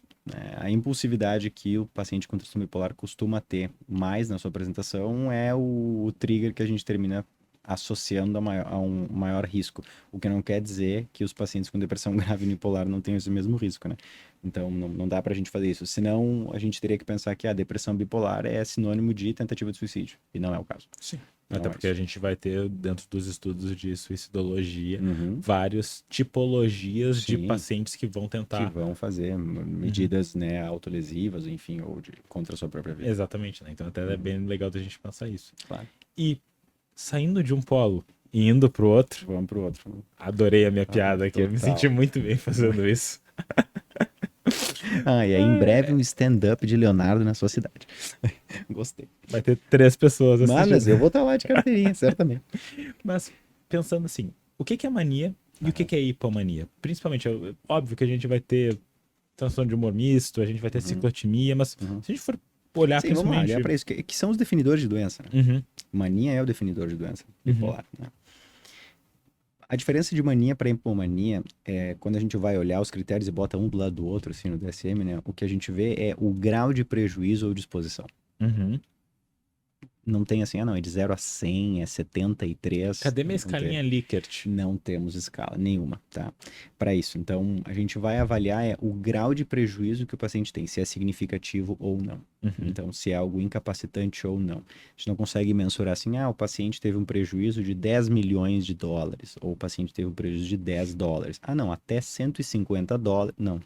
A impulsividade que o paciente com transtorno bipolar costuma ter mais na sua apresentação é o trigger que a gente termina associando a um maior risco. O que não quer dizer que os pacientes com depressão grave unipolar não tenham esse mesmo risco, né? Então, não dá pra gente fazer isso. Senão, a gente teria que pensar que a depressão bipolar é sinônimo de tentativa de suicídio. E não é o caso. Sim. Não Até é porque isso. a gente vai ter, dentro dos estudos de suicidologia, Uhum. várias tipologias de Sim. pacientes que vão Que tentar. vão fazer medidas, né, autolesivas, enfim, ou contra a sua própria vida. Exatamente, né? Então até é bem legal da gente pensar isso. Claro. E saindo de um polo e indo pro outro, Vamos pro outro. adorei a minha piada aqui, eu me total. senti muito bem fazendo isso. E aí em breve um stand-up de Leonardo na sua cidade. Gostei. Vai ter 3 pessoas assistindo. Mas eu vou estar lá de carteirinha, certamente. Mas pensando assim, o que é mania e o que é hipomania? Principalmente, óbvio que a gente vai ter transtorno de humor misto, a gente vai ter ciclotimia, mas se a gente for olhar Sim, vamos lá, principalmente... olhar para isso, que são os definidores de doença, né? Uhum, Mania é o definidor de doença bipolar, né? A diferença de mania para hipomania é quando a gente vai olhar os critérios e bota um do lado do outro, assim, no DSM, né? O que a gente vê é o grau de prejuízo ou disposição. uhum. Não tem assim, não, é de 0 a 100, é 73. Cadê minha não tem. escalinha Likert? Não temos escala nenhuma, tá? Para isso. Então, a gente vai avaliar o grau de prejuízo que o paciente tem, se é significativo ou não. Então, se é algo incapacitante ou não. A gente não consegue mensurar assim, o paciente teve um prejuízo de 10 milhões de dólares, ou o paciente teve um prejuízo de 10 dólares. Não, até 150 dólares. Não.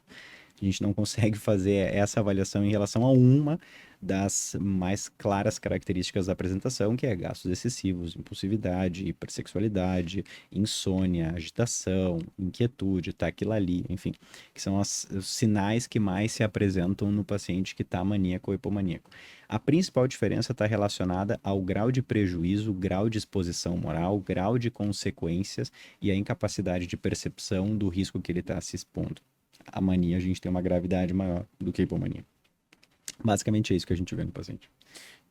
A gente não consegue fazer essa avaliação em relação a uma das mais claras características da apresentação, que é gastos excessivos, impulsividade, hipersexualidade, insônia, agitação, inquietude, taquilalia, enfim, que são os sinais que mais se apresentam no paciente que está maníaco ou hipomaníaco. A principal diferença está relacionada ao grau de prejuízo, grau de exposição moral, grau de consequências e a incapacidade de percepção do risco que ele está se expondo. A mania, a gente tem uma gravidade maior do que a hipomania. Basicamente é isso que a gente vê no paciente.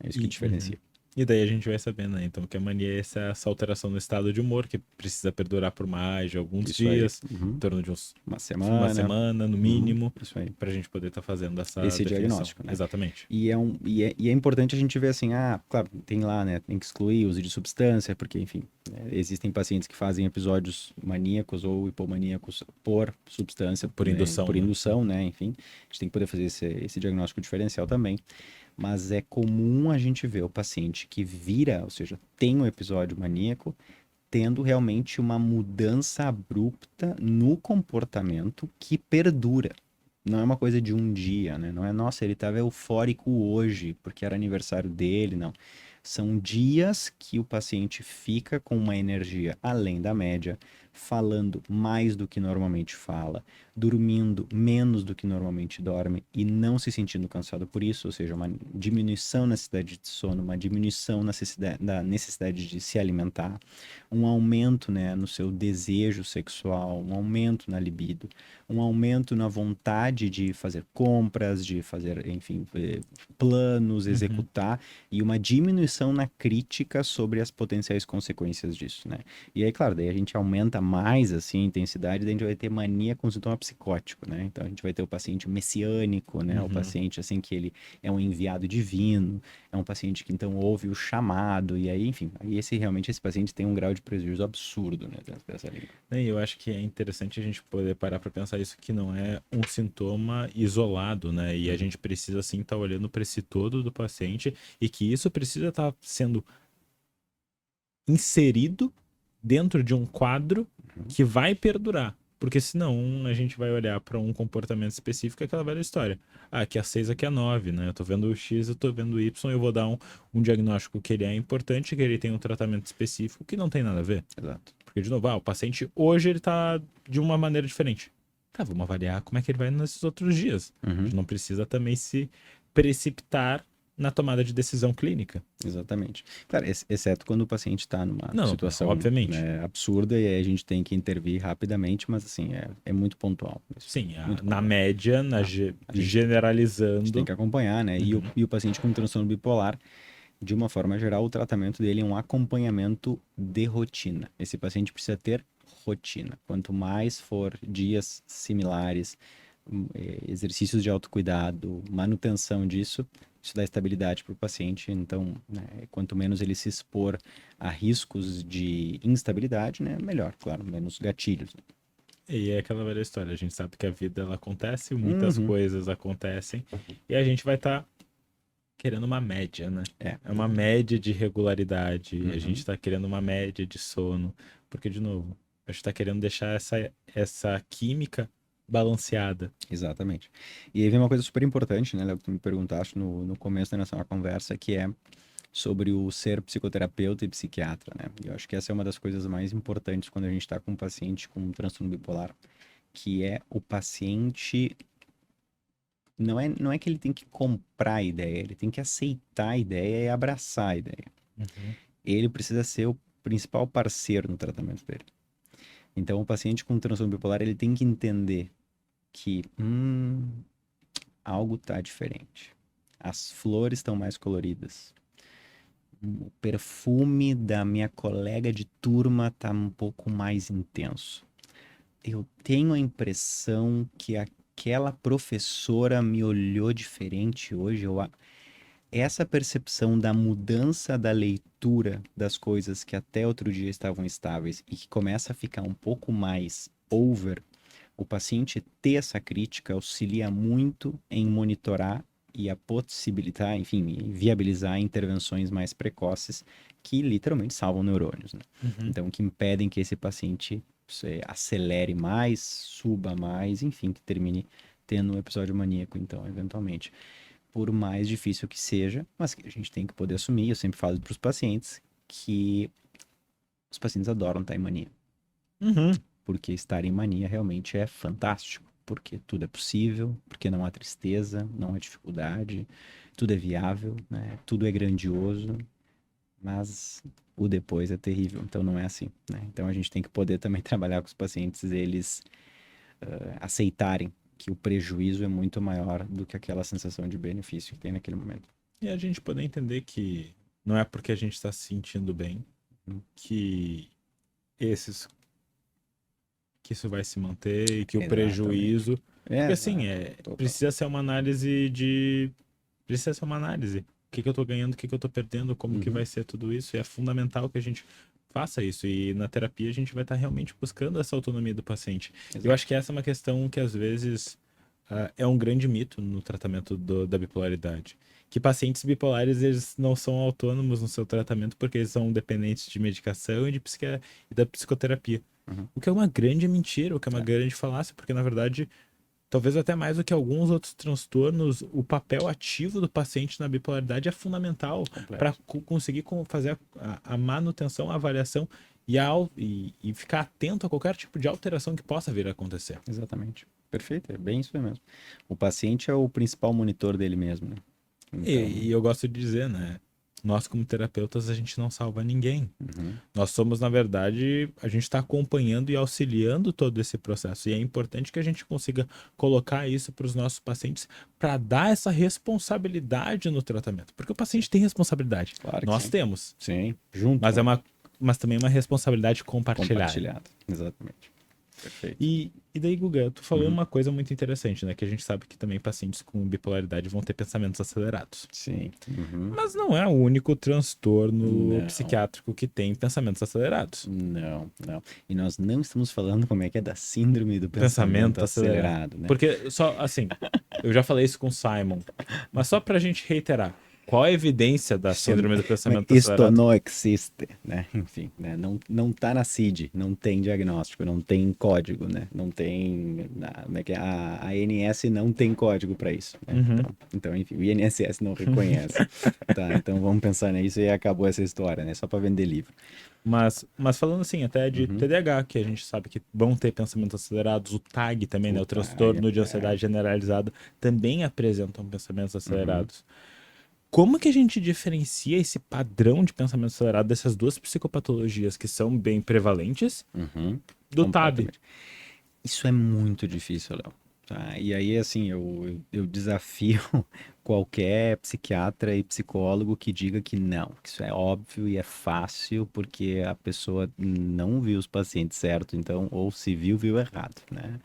É isso que diferencia. E daí a gente vai sabendo, né? Então, que a mania é essa alteração no estado de humor, que precisa perdurar por mais de alguns Isso aí. dias, em torno de Uma uma semana. semana, no mínimo, Isso aí. pra gente poder estar fazendo esse Esse definição. diagnóstico, né? Exatamente. E é importante a gente ver assim, claro, tem lá, né? Tem que excluir o uso de substância, porque, enfim, existem pacientes que fazem episódios maníacos ou hipomaníacos por substância, Por indução, por né? indução, né? Enfim, a gente tem que poder fazer esse diagnóstico diferencial também. Mas é comum a gente ver o paciente que vira, ou seja, tem um episódio maníaco, tendo realmente uma mudança abrupta no comportamento que perdura. Não é uma coisa de um dia, né? Não é, nossa, ele estava eufórico hoje, porque era aniversário dele, não. São dias que o paciente fica com uma energia além da média, falando mais do que normalmente fala, dormindo menos do que normalmente dorme e não se sentindo cansado por isso, ou seja, uma diminuição na necessidade de sono, uma diminuição da necessidade de se alimentar, um aumento, né, no seu desejo sexual, um aumento na libido, um aumento na vontade de fazer compras, de fazer, enfim, planos, executar, e uma diminuição na crítica sobre as potenciais consequências disso, né? E aí, claro, daí a gente aumenta mais, assim, a intensidade, daí a gente vai ter mania com sintoma psicótico, né? Então a gente vai ter o paciente messiânico, né? O paciente, assim, que ele é um enviado divino, é um paciente que então ouve o chamado, e aí, enfim, aí esse paciente tem um grau de prejuízo absurdo, né? Dessa língua. E eu acho que é interessante a gente poder parar para pensar isso, que não é um sintoma isolado, né? E a gente precisa, sim, estar olhando para esse todo do paciente e que isso precisa estar sendo inserido dentro de um quadro que vai perdurar. Porque senão a gente vai olhar para um comportamento específico, aquela velha história. Ah, aqui é 6, aqui é 9, né? Eu tô vendo o X, eu tô vendo o Y, eu vou dar um diagnóstico que ele é importante, que ele tem um tratamento específico que não tem nada a ver. Exato. Porque, de novo, o paciente hoje ele tá de uma maneira diferente. Tá, vamos avaliar como é que ele vai nesses outros dias. A gente não precisa também se precipitar na tomada de decisão clínica. Exatamente. Claro, exceto quando o paciente está numa situação, obviamente, né, absurda e aí a gente tem que intervir rapidamente, mas assim, é muito pontual. Sim, muito na pontual. média, generalizando. A gente tem que acompanhar, né? E o paciente com transtorno bipolar, de uma forma geral, o tratamento dele é um acompanhamento de rotina. Esse paciente precisa ter rotina. Quanto mais for dias similares, exercícios de autocuidado, manutenção disso, isso dá estabilidade para o paciente. Então, né, quanto menos ele se expor a riscos de instabilidade, né, melhor, claro, menos gatilhos. Né? E é aquela velha história, a gente sabe que a vida ela acontece, muitas coisas acontecem, e a gente vai estar querendo uma média, né? É uma média de regularidade, a gente está querendo uma média de sono, porque, de novo, a gente está querendo deixar essa química balanceada. Exatamente. E aí vem uma coisa super importante, né, Léo, que tu me perguntaste no começo da nossa conversa, que é sobre o ser psicoterapeuta e psiquiatra, né? E eu acho que essa é uma das coisas mais importantes quando a gente está com um paciente com um transtorno bipolar, que é o paciente... Não é que ele tem que comprar a ideia, ele tem que aceitar a ideia e abraçar a ideia. Ele precisa ser o principal parceiro no tratamento dele. Então, o paciente com transtorno bipolar, ele tem que entender que algo está diferente. As flores estão mais coloridas. O perfume da minha colega de turma está um pouco mais intenso. Eu tenho a impressão que aquela professora me olhou diferente hoje. Essa percepção da mudança da leitura das coisas que até outro dia estavam estáveis e que começa a ficar um pouco mais over, o paciente ter essa crítica auxilia muito em monitorar e a possibilitar, enfim, viabilizar intervenções mais precoces que literalmente salvam neurônios, né? Então, que impedem que esse paciente acelere mais, suba mais, enfim, que termine tendo um episódio maníaco, então, eventualmente. Por mais difícil que seja, mas que a gente tem que poder assumir, eu sempre falo para os pacientes que os pacientes adoram estar em mania. Porque estar em mania realmente é fantástico, porque tudo é possível, porque não há tristeza, não há dificuldade, tudo é viável, né? Tudo é grandioso, mas o depois é terrível, então não é assim, né? Então a gente tem que poder também trabalhar com os pacientes, eles aceitarem que o prejuízo é muito maior do que aquela sensação de benefício que tem naquele momento. E a gente poder entender que não é porque a gente está se sentindo bem que isso vai se manter e que o prejuízo... Porque assim, precisa ser uma análise Precisa ser uma análise. O que eu tô ganhando, o que eu tô perdendo, como que vai ser tudo isso. E é fundamental que a gente faça isso. E na terapia a gente vai estar realmente buscando essa autonomia do paciente. Exato. Eu acho que essa é uma questão que às vezes é um grande mito no tratamento da bipolaridade. Que pacientes bipolares, eles não são autônomos no seu tratamento porque eles são dependentes de medicação e da psicoterapia. O que é uma grande mentira, o que é uma grande falácia, porque na verdade, talvez até mais do que alguns outros transtornos, o papel ativo do paciente na bipolaridade é fundamental para conseguir fazer a manutenção, a avaliação e ficar atento a qualquer tipo de alteração que possa vir a acontecer. Exatamente. Perfeito, é bem isso aí mesmo. O paciente é o principal monitor dele mesmo, né? Então, E eu gosto de dizer, né? Nós, como terapeutas, a gente não salva ninguém. uhum, Nós somos, na verdade, a gente está acompanhando e auxiliando todo esse processo. E é importante que a gente consiga colocar isso para os nossos pacientes para dar essa responsabilidade no tratamento. Porque o paciente tem responsabilidade. claro que Nós sim. temos. Sim, junto Mas, com ele. mas também uma responsabilidade compartilhada. Compartilhado. Exatamente. Perfeito. E daí, Guga, tu falou Uhum. uma coisa muito interessante, né? Que a gente sabe que também pacientes com bipolaridade vão ter pensamentos acelerados. Sim. Uhum. Mas não é o único transtorno Não. psiquiátrico que tem pensamentos acelerados. Não, não. E nós não estamos falando como é que é da síndrome do Pensamento pensamento acelerado. acelerado, né? Porque, só assim, eu já falei isso com o Simon, mas só pra gente reiterar, qual a evidência da síndrome do pensamento Isto acelerado? não existe, né? Enfim, né? Não tá na CID, não tem diagnóstico, não tem código, né? Não tem, como é que é? A ANS não tem código para isso, né? Uhum. Então, enfim, o INSS não reconhece. Tá, então vamos pensar nisso e acabou essa história, né? Só para vender livro. Mas falando assim, até de Uhum. TDAH, que a gente sabe que vão ter pensamentos acelerados, o TAG também, né? O TAG, transtorno de é. ansiedade generalizada, também apresentam pensamentos Uhum. acelerados. Como que a gente diferencia esse padrão de pensamento acelerado dessas duas psicopatologias que são bem prevalentes Uhum. do TAB? Completamente. Isso é muito difícil, Léo. Tá? E aí, assim, eu desafio qualquer psiquiatra e psicólogo que diga que não, que isso é óbvio e é fácil, porque a pessoa não viu os pacientes certo, então, ou se viu, viu errado, né?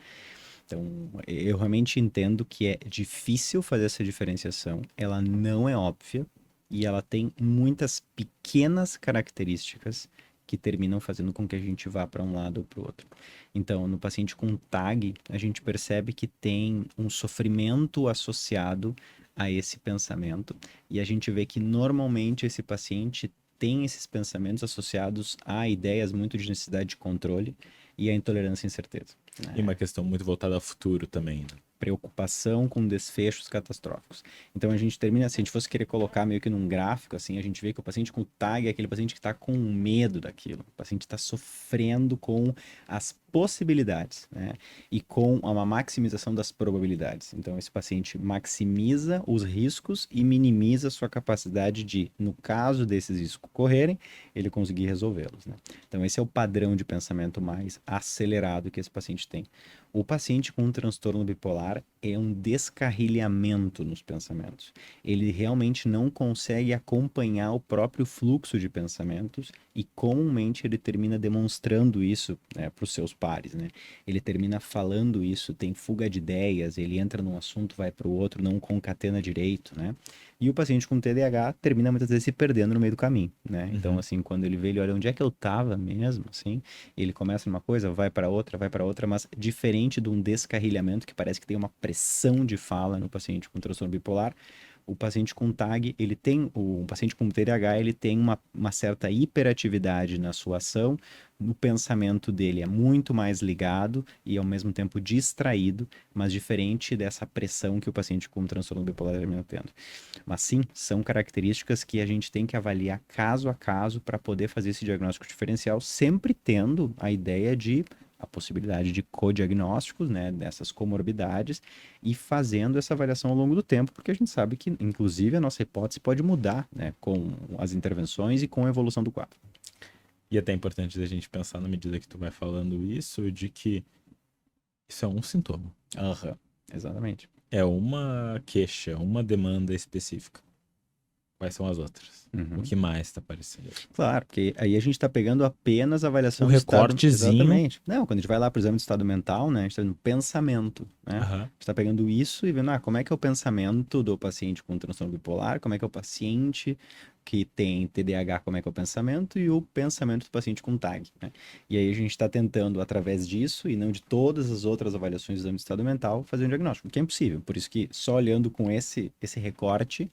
Então, eu realmente entendo que é difícil fazer essa diferenciação, ela não é óbvia e ela tem muitas pequenas características que terminam fazendo com que a gente vá para um lado ou para o outro. Então, no paciente com TAG, a gente percebe que tem um sofrimento associado a esse pensamento e a gente vê que normalmente esse paciente tem esses pensamentos associados a ideias muito de necessidade de controle e a intolerância à incerteza, né? E uma questão muito voltada ao futuro também, né? Preocupação com desfechos catastróficos. Então a gente termina, se a gente fosse querer colocar meio que num gráfico, assim, a gente vê que o paciente com TAG é aquele paciente que está com medo daquilo. O paciente está sofrendo com as possibilidades, né? E com uma maximização das probabilidades. Então esse paciente maximiza os riscos e minimiza a sua capacidade de, no caso desses riscos ocorrerem, ele conseguir resolvê-los, né? Então esse é o padrão de pensamento mais acelerado que esse paciente tem. O paciente com um transtorno bipolar é um descarrilhamento nos pensamentos. Ele realmente não consegue acompanhar o próprio fluxo de pensamentos e comumente ele termina demonstrando isso, né, para os seus pares, né? Ele termina falando isso, tem fuga de ideias, ele entra num assunto, vai para o outro, não concatena direito, né? E o paciente com TDAH termina muitas vezes se perdendo no meio do caminho, né? Então, assim, quando ele vê, ele olha onde é que eu estava mesmo, assim, ele começa numa coisa, vai para outra, mas diferente de um descarrilhamento que parece que tem uma pressão de fala no paciente com transtorno bipolar, o paciente com TAG, ele tem, o paciente com TDAH, ele tem uma certa hiperatividade na sua ação, o pensamento dele é muito mais ligado e ao mesmo tempo distraído, mas diferente dessa pressão que o paciente com transtorno bipolar termina tendo. Mas sim, são características que a gente tem que avaliar caso a caso para poder fazer esse diagnóstico diferencial, sempre tendo a ideia de a possibilidade de codiagnósticos, né, dessas comorbidades e fazendo essa avaliação ao longo do tempo, porque a gente sabe que, inclusive, a nossa hipótese pode mudar, né, com as intervenções e com a evolução do quadro. E até é importante a gente pensar, na medida que tu vai falando isso, de que isso é um sintoma. Aham, exatamente. É uma queixa, uma demanda específica. Quais são as outras? Uhum. O que mais está aparecendo? Claro, porque aí a gente está pegando apenas a avaliação O do estado... recortezinho. Exatamente. Não, quando a gente vai lá para o exame de estado mental, né, a gente está vendo pensamento, né? Aham. A gente está pegando isso e vendo, como é que é o pensamento do paciente com transtorno bipolar, como é que é o paciente que tem TDAH, como é que é o pensamento, e o pensamento do paciente com TAG, né? E aí a gente está tentando, através disso, e não de todas as outras avaliações do exame de estado mental, fazer um diagnóstico, que é impossível. Por isso que só olhando com esse recorte,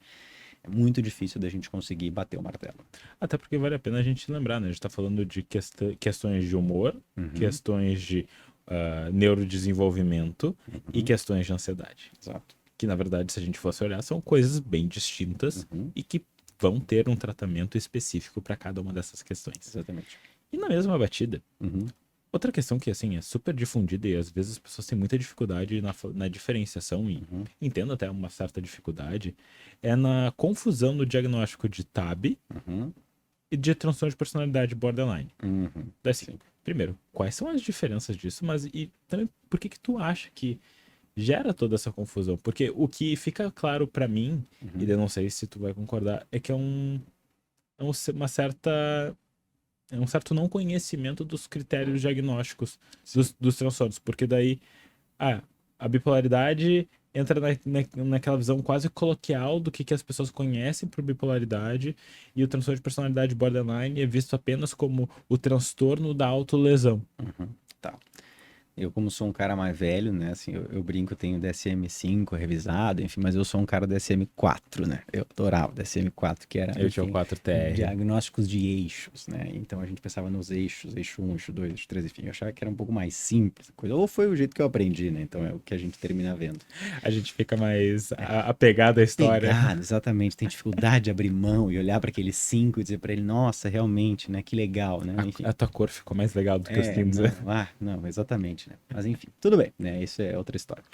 é muito difícil da gente conseguir bater o martelo. Até porque vale a pena a gente lembrar, né? A gente tá falando de questões de humor, questões de neurodesenvolvimento e questões de ansiedade. Exato. Que, na verdade, se a gente fosse olhar, são coisas bem distintas e que vão ter um tratamento específico para cada uma dessas questões. Exatamente. E na mesma batida, Uhum. outra questão que, assim, é super difundida e às vezes as pessoas têm muita dificuldade na diferenciação e Uhum. entendo até uma certa dificuldade, é na confusão do diagnóstico de TAB Uhum. e de transtorno de personalidade borderline. Uhum. Então, assim, Sim. primeiro, quais são as diferenças disso, mas e também por que que tu acha que gera toda essa confusão? Porque o que fica claro pra mim, e Uhum. eu não sei se tu vai concordar, é que uma certa é um certo não conhecimento dos critérios diagnósticos Sim. dos transtornos, porque daí a bipolaridade entra naquela visão quase coloquial do que as pessoas conhecem por bipolaridade, e o transtorno de personalidade borderline é visto apenas como o transtorno da autolesão. Uhum. Tá. Eu, como sou um cara mais velho, né? Assim, eu brinco, eu tenho DSM-5 revisado, enfim, mas eu sou um cara DSM-4, né? Eu adorava o DSM-4, que era, Eu tinha o enfim, 4TR. diagnósticos de eixos, né? Então a gente pensava nos eixos, eixo 1, eixo 2, eixo 3, enfim. Eu achava que era um pouco mais simples a coisa. Ou foi o jeito que eu aprendi, né? Então é o que a gente termina vendo. A gente fica mais apegado à história. Pegado, exatamente. Tem dificuldade de abrir mão e olhar para aquele 5 e dizer para ele, nossa, realmente, né? Que legal, né? Enfim. A tua cor ficou mais legal do que os É, 15. não, exatamente, né? Mas enfim, tudo bem, né? Isso é outra história.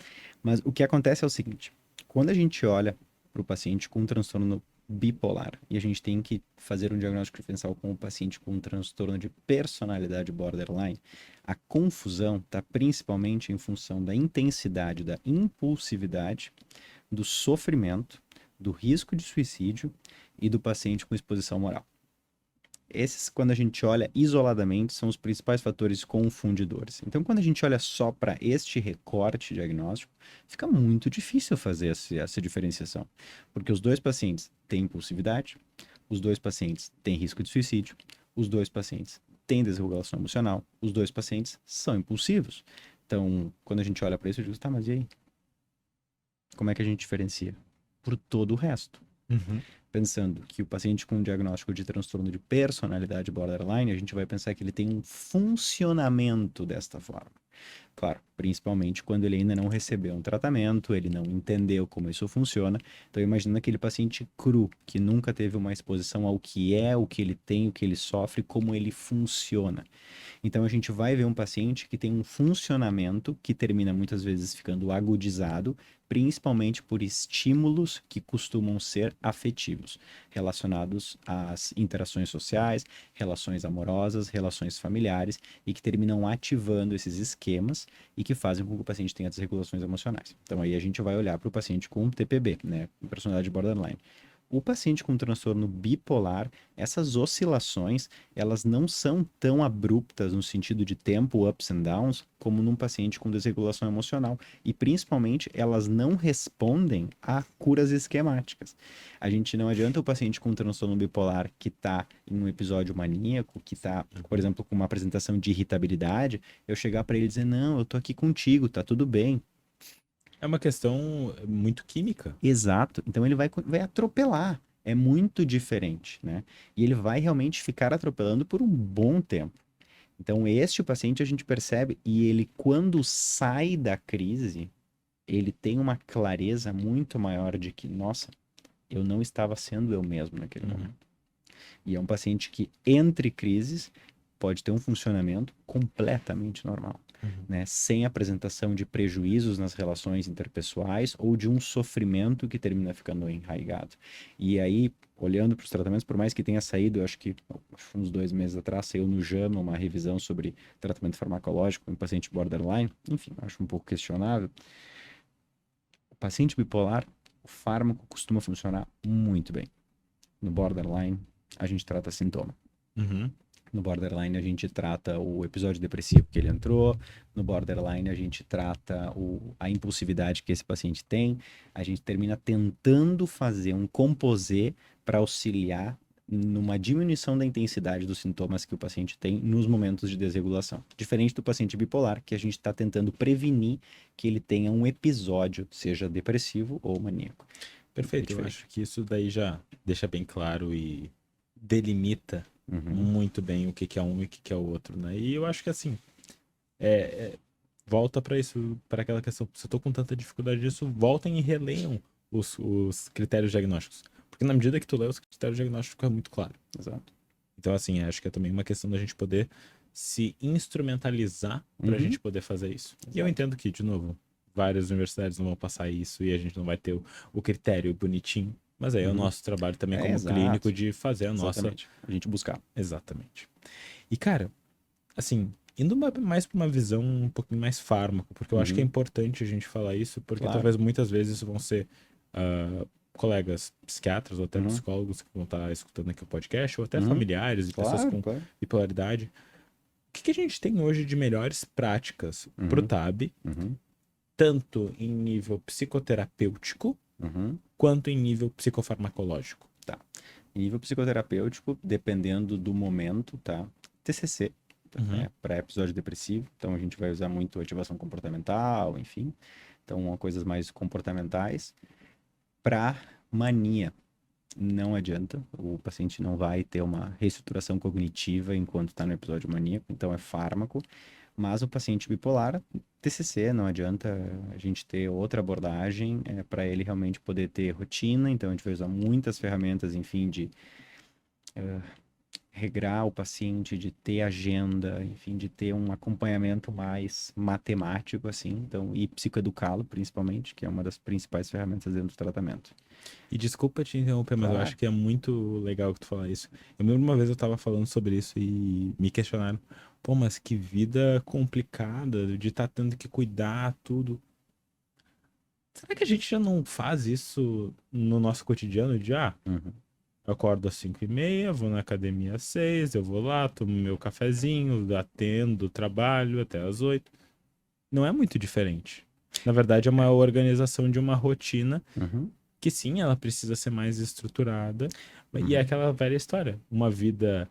Mas o que acontece é o seguinte: quando a gente olha para o paciente com um transtorno bipolar e a gente tem que fazer um diagnóstico diferencial com o paciente com um transtorno de personalidade borderline, a confusão está principalmente em função da intensidade da impulsividade, do sofrimento, do risco de suicídio e do paciente com exposição moral. Esses, quando a gente olha isoladamente, são os principais fatores confundidores. Então, quando a gente olha só para este recorte diagnóstico, fica muito difícil fazer essa diferenciação, porque os dois pacientes têm impulsividade, os dois pacientes têm risco de suicídio, os dois pacientes têm desregulação emocional, os dois pacientes são impulsivos. Então, quando a gente olha para isso, eu digo, tá, mas e aí? Como é que a gente diferencia? Por todo o resto. Uhum. Pensando que o paciente com diagnóstico de transtorno de personalidade borderline, a gente vai pensar que ele tem um funcionamento desta forma. Claro, principalmente quando ele ainda não recebeu um tratamento, ele não entendeu como isso funciona. Então, imagina aquele paciente cru, que nunca teve uma exposição ao que é, o que ele tem, o que ele sofre, como ele funciona. Então, a gente vai ver um paciente que tem um funcionamento que termina muitas vezes ficando agudizado, principalmente por estímulos que costumam ser afetivos, relacionados às interações sociais, relações amorosas, relações familiares, e que terminam ativando esses esquemas e que fazem com que o paciente tenha desregulações emocionais. Então, aí a gente vai olhar para o paciente com TPB, né, personalidade borderline. O paciente com transtorno bipolar, essas oscilações, elas não são tão abruptas no sentido de tempo, ups and downs, como num paciente com desregulação emocional. E, principalmente, elas não respondem a curas esquemáticas. A gente não adianta o paciente com transtorno bipolar que está em um episódio maníaco, que está, por exemplo, com uma apresentação de irritabilidade, eu chegar para ele e dizer, não, eu tô aqui contigo, tá tudo bem. É uma questão muito química. Exato. Então ele vai atropelar. É muito diferente, né? E ele vai realmente ficar atropelando por um bom tempo. Então, este paciente a gente percebe, e ele, quando sai da crise, ele tem uma clareza muito maior de que, nossa, eu não estava sendo eu mesmo naquele Uhum. momento. E é um paciente que, entre crises, pode ter um funcionamento completamente normal, né? Sem apresentação de prejuízos nas relações interpessoais ou de um sofrimento que termina ficando enraizado. E aí, olhando para os tratamentos, por mais que tenha saído, eu acho que uns 2 meses atrás, saiu no JAMA uma revisão sobre tratamento farmacológico em paciente borderline, enfim, acho um pouco questionável. O paciente bipolar, o fármaco costuma funcionar muito bem. No borderline, a gente trata sintoma. Uhum. No borderline, a gente trata o episódio depressivo que ele entrou. No borderline, a gente trata a impulsividade que esse paciente tem. A gente termina tentando fazer um composê para auxiliar numa diminuição da intensidade dos sintomas que o paciente tem nos momentos de desregulação. Diferente do paciente bipolar, que a gente está tentando prevenir que ele tenha um episódio, seja depressivo ou maníaco. Perfeito, eu acho que isso daí já deixa bem claro e delimita muito bem o que que é um e o que que é o outro, né? E eu acho que assim, volta para isso, para aquela questão, se eu tô com tanta dificuldade disso, voltem e releiam os critérios diagnósticos. Porque na medida que tu lê os critérios diagnósticos é muito claro. Exato. Então, assim, acho que é também uma questão da gente poder se instrumentalizar para a Uhum. gente poder fazer isso. E eu Exato. entendo que, de novo, várias universidades não vão passar isso e a gente não vai ter o critério bonitinho. Mas aí é o Uhum. nosso trabalho também É, como clínico exato. de fazer a nossa. Exatamente. A gente buscar. Exatamente. E, cara, assim, indo mais para uma visão um pouquinho mais fármaco, porque eu acho que é Uhum. importante a gente falar isso, porque Claro. talvez muitas vezes vão ser colegas psiquiatras ou até Uhum. psicólogos que vão estar escutando aqui o podcast, ou até Uhum. familiares e pessoas Claro, com claro. bipolaridade. O que a gente tem hoje de melhores práticas para o Uhum. TAB, Uhum. tanto em nível psicoterapêutico Uhum. quanto em nível psicofarmacológico? Tá. Em nível psicoterapêutico, dependendo do momento, tá? TCC, Uhum. para episódio depressivo. Então, a gente vai usar muito ativação comportamental, enfim. Então, coisas mais comportamentais. Para mania, não adianta. O paciente não vai ter uma reestruturação cognitiva enquanto está no episódio maníaco. Então, é fármaco. Mas o paciente bipolar, TCC, não adianta a gente ter outra abordagem para ele realmente poder ter rotina. Então, a gente vai usar muitas ferramentas, enfim, de regrar o paciente, de ter agenda, enfim, de ter um acompanhamento mais matemático, assim. Então, e psicoeducá-lo, principalmente, que é uma das principais ferramentas dentro do tratamento. E desculpa te interromper, mas eu Claro. acho que é muito legal que tu falar isso. Eu me lembro uma vez eu tava falando sobre isso e me questionaram, pô, mas que vida complicada de estar tendo que cuidar tudo. Será que a gente já não faz isso no nosso cotidiano de, Uhum. eu acordo às 5h30, vou na academia às 6, eu vou lá, tomo meu cafezinho, atendo, trabalho até às 8. Não é muito diferente. Na verdade, é uma organização de uma rotina Uhum. que sim, ela precisa ser mais estruturada, e é Uhum. aquela velha história. Uma vida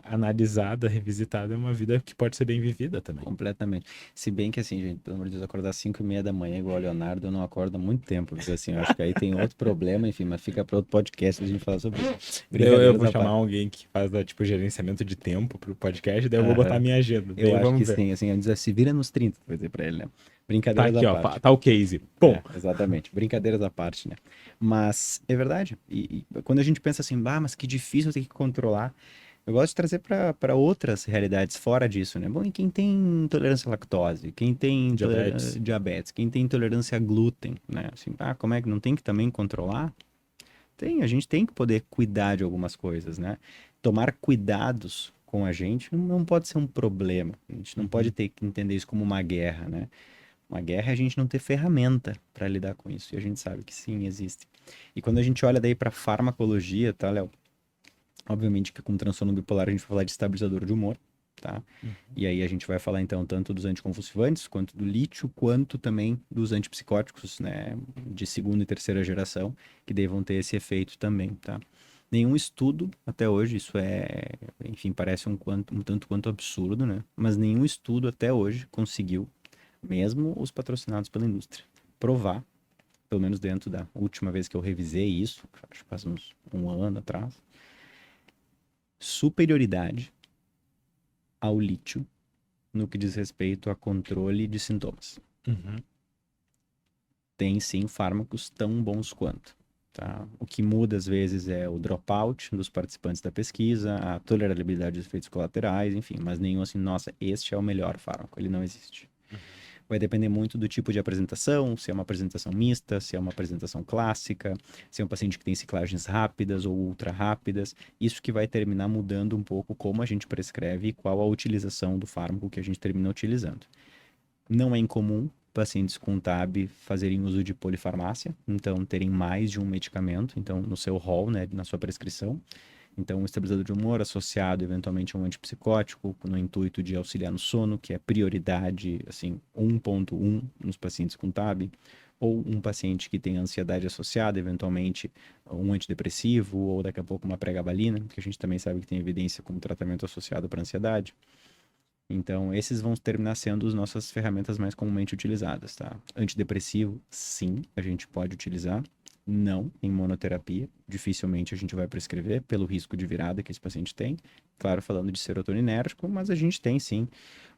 analisada, revisitada, é uma vida que pode ser bem vivida também. Completamente. Se bem que assim, gente, pelo amor de Deus, acordar às 5h30 da manhã igual o Leonardo, eu não acordo há muito tempo, porque assim, eu acho que aí tem outro problema, enfim, mas fica para outro podcast a gente falar sobre isso. Daí eu Brincadeiras vou à chamar parte. alguém que faz tipo gerenciamento de tempo pro podcast, daí eu vou botar a Aham. minha agenda. Eu Daí acho que vamos ver. sim, assim, eu dizer, se vira nos 30, vou dizer pra ele, né? Tá Brincadeiras à aqui, ó, parte. tá o case. Pum. Exatamente. Brincadeiras à parte, né? Mas é verdade. E quando a gente pensa assim, mas que difícil ter que controlar, eu gosto de trazer para outras realidades fora disso, né? Bom, e quem tem intolerância à lactose, quem tem Diabetes. diabetes, quem tem intolerância a glúten, né? Assim, como é que não tem que também controlar? Tem, a gente tem que poder cuidar de algumas coisas, né? Tomar cuidados com a gente não pode ser um problema. A gente não pode Uhum. ter que entender isso como uma guerra, né? Uma guerra é a gente não ter ferramenta para lidar com isso. E a gente sabe que sim, existe. E quando a gente olha daí para farmacologia, tá, Léo? Obviamente que com transtorno bipolar a gente vai falar de estabilizador de humor, tá? Uhum. E aí a gente vai falar então tanto dos anticonvulsivantes, quanto do lítio, quanto também dos antipsicóticos, né, de segunda e terceira geração, que devam ter esse efeito também, tá? Nenhum estudo até hoje, isso enfim, parece um tanto quanto absurdo, né? Mas nenhum estudo até hoje conseguiu, mesmo os patrocinados pela indústria, provar, pelo menos dentro da última vez que eu revisei isso, acho que faz uns um ano atrás, superioridade ao lítio no que diz respeito a controle de sintomas. Uhum. Tem sim fármacos tão bons quanto. Tá? O que muda às vezes é o dropout dos participantes da pesquisa, a tolerabilidade dos efeitos colaterais, enfim, mas nenhum assim, nossa, este é o melhor fármaco, ele não existe. Vai depender muito do tipo de apresentação, se é uma apresentação mista, se é uma apresentação clássica, se é um paciente que tem ciclagens rápidas ou ultra rápidas. Isso que vai terminar mudando um pouco como a gente prescreve e qual a utilização do fármaco que a gente termina utilizando. Não é incomum pacientes com TAB fazerem uso de polifarmácia, então terem mais de um medicamento, então no seu rol, né, na sua prescrição. Então, um estabilizador de humor associado eventualmente a um antipsicótico, no intuito de auxiliar no sono, que é prioridade, assim, 1.1 nos pacientes com TAB, ou um paciente que tem ansiedade associada, eventualmente um antidepressivo, ou daqui a pouco uma pregabalina, que a gente também sabe que tem evidência como tratamento associado para ansiedade. Então, esses vão terminar sendo as nossas ferramentas mais comumente utilizadas, tá? Antidepressivo, sim, a gente pode utilizar. Não, em monoterapia. Dificilmente a gente vai prescrever pelo risco de virada que esse paciente tem. Claro, falando de serotoninérgico, mas a gente tem sim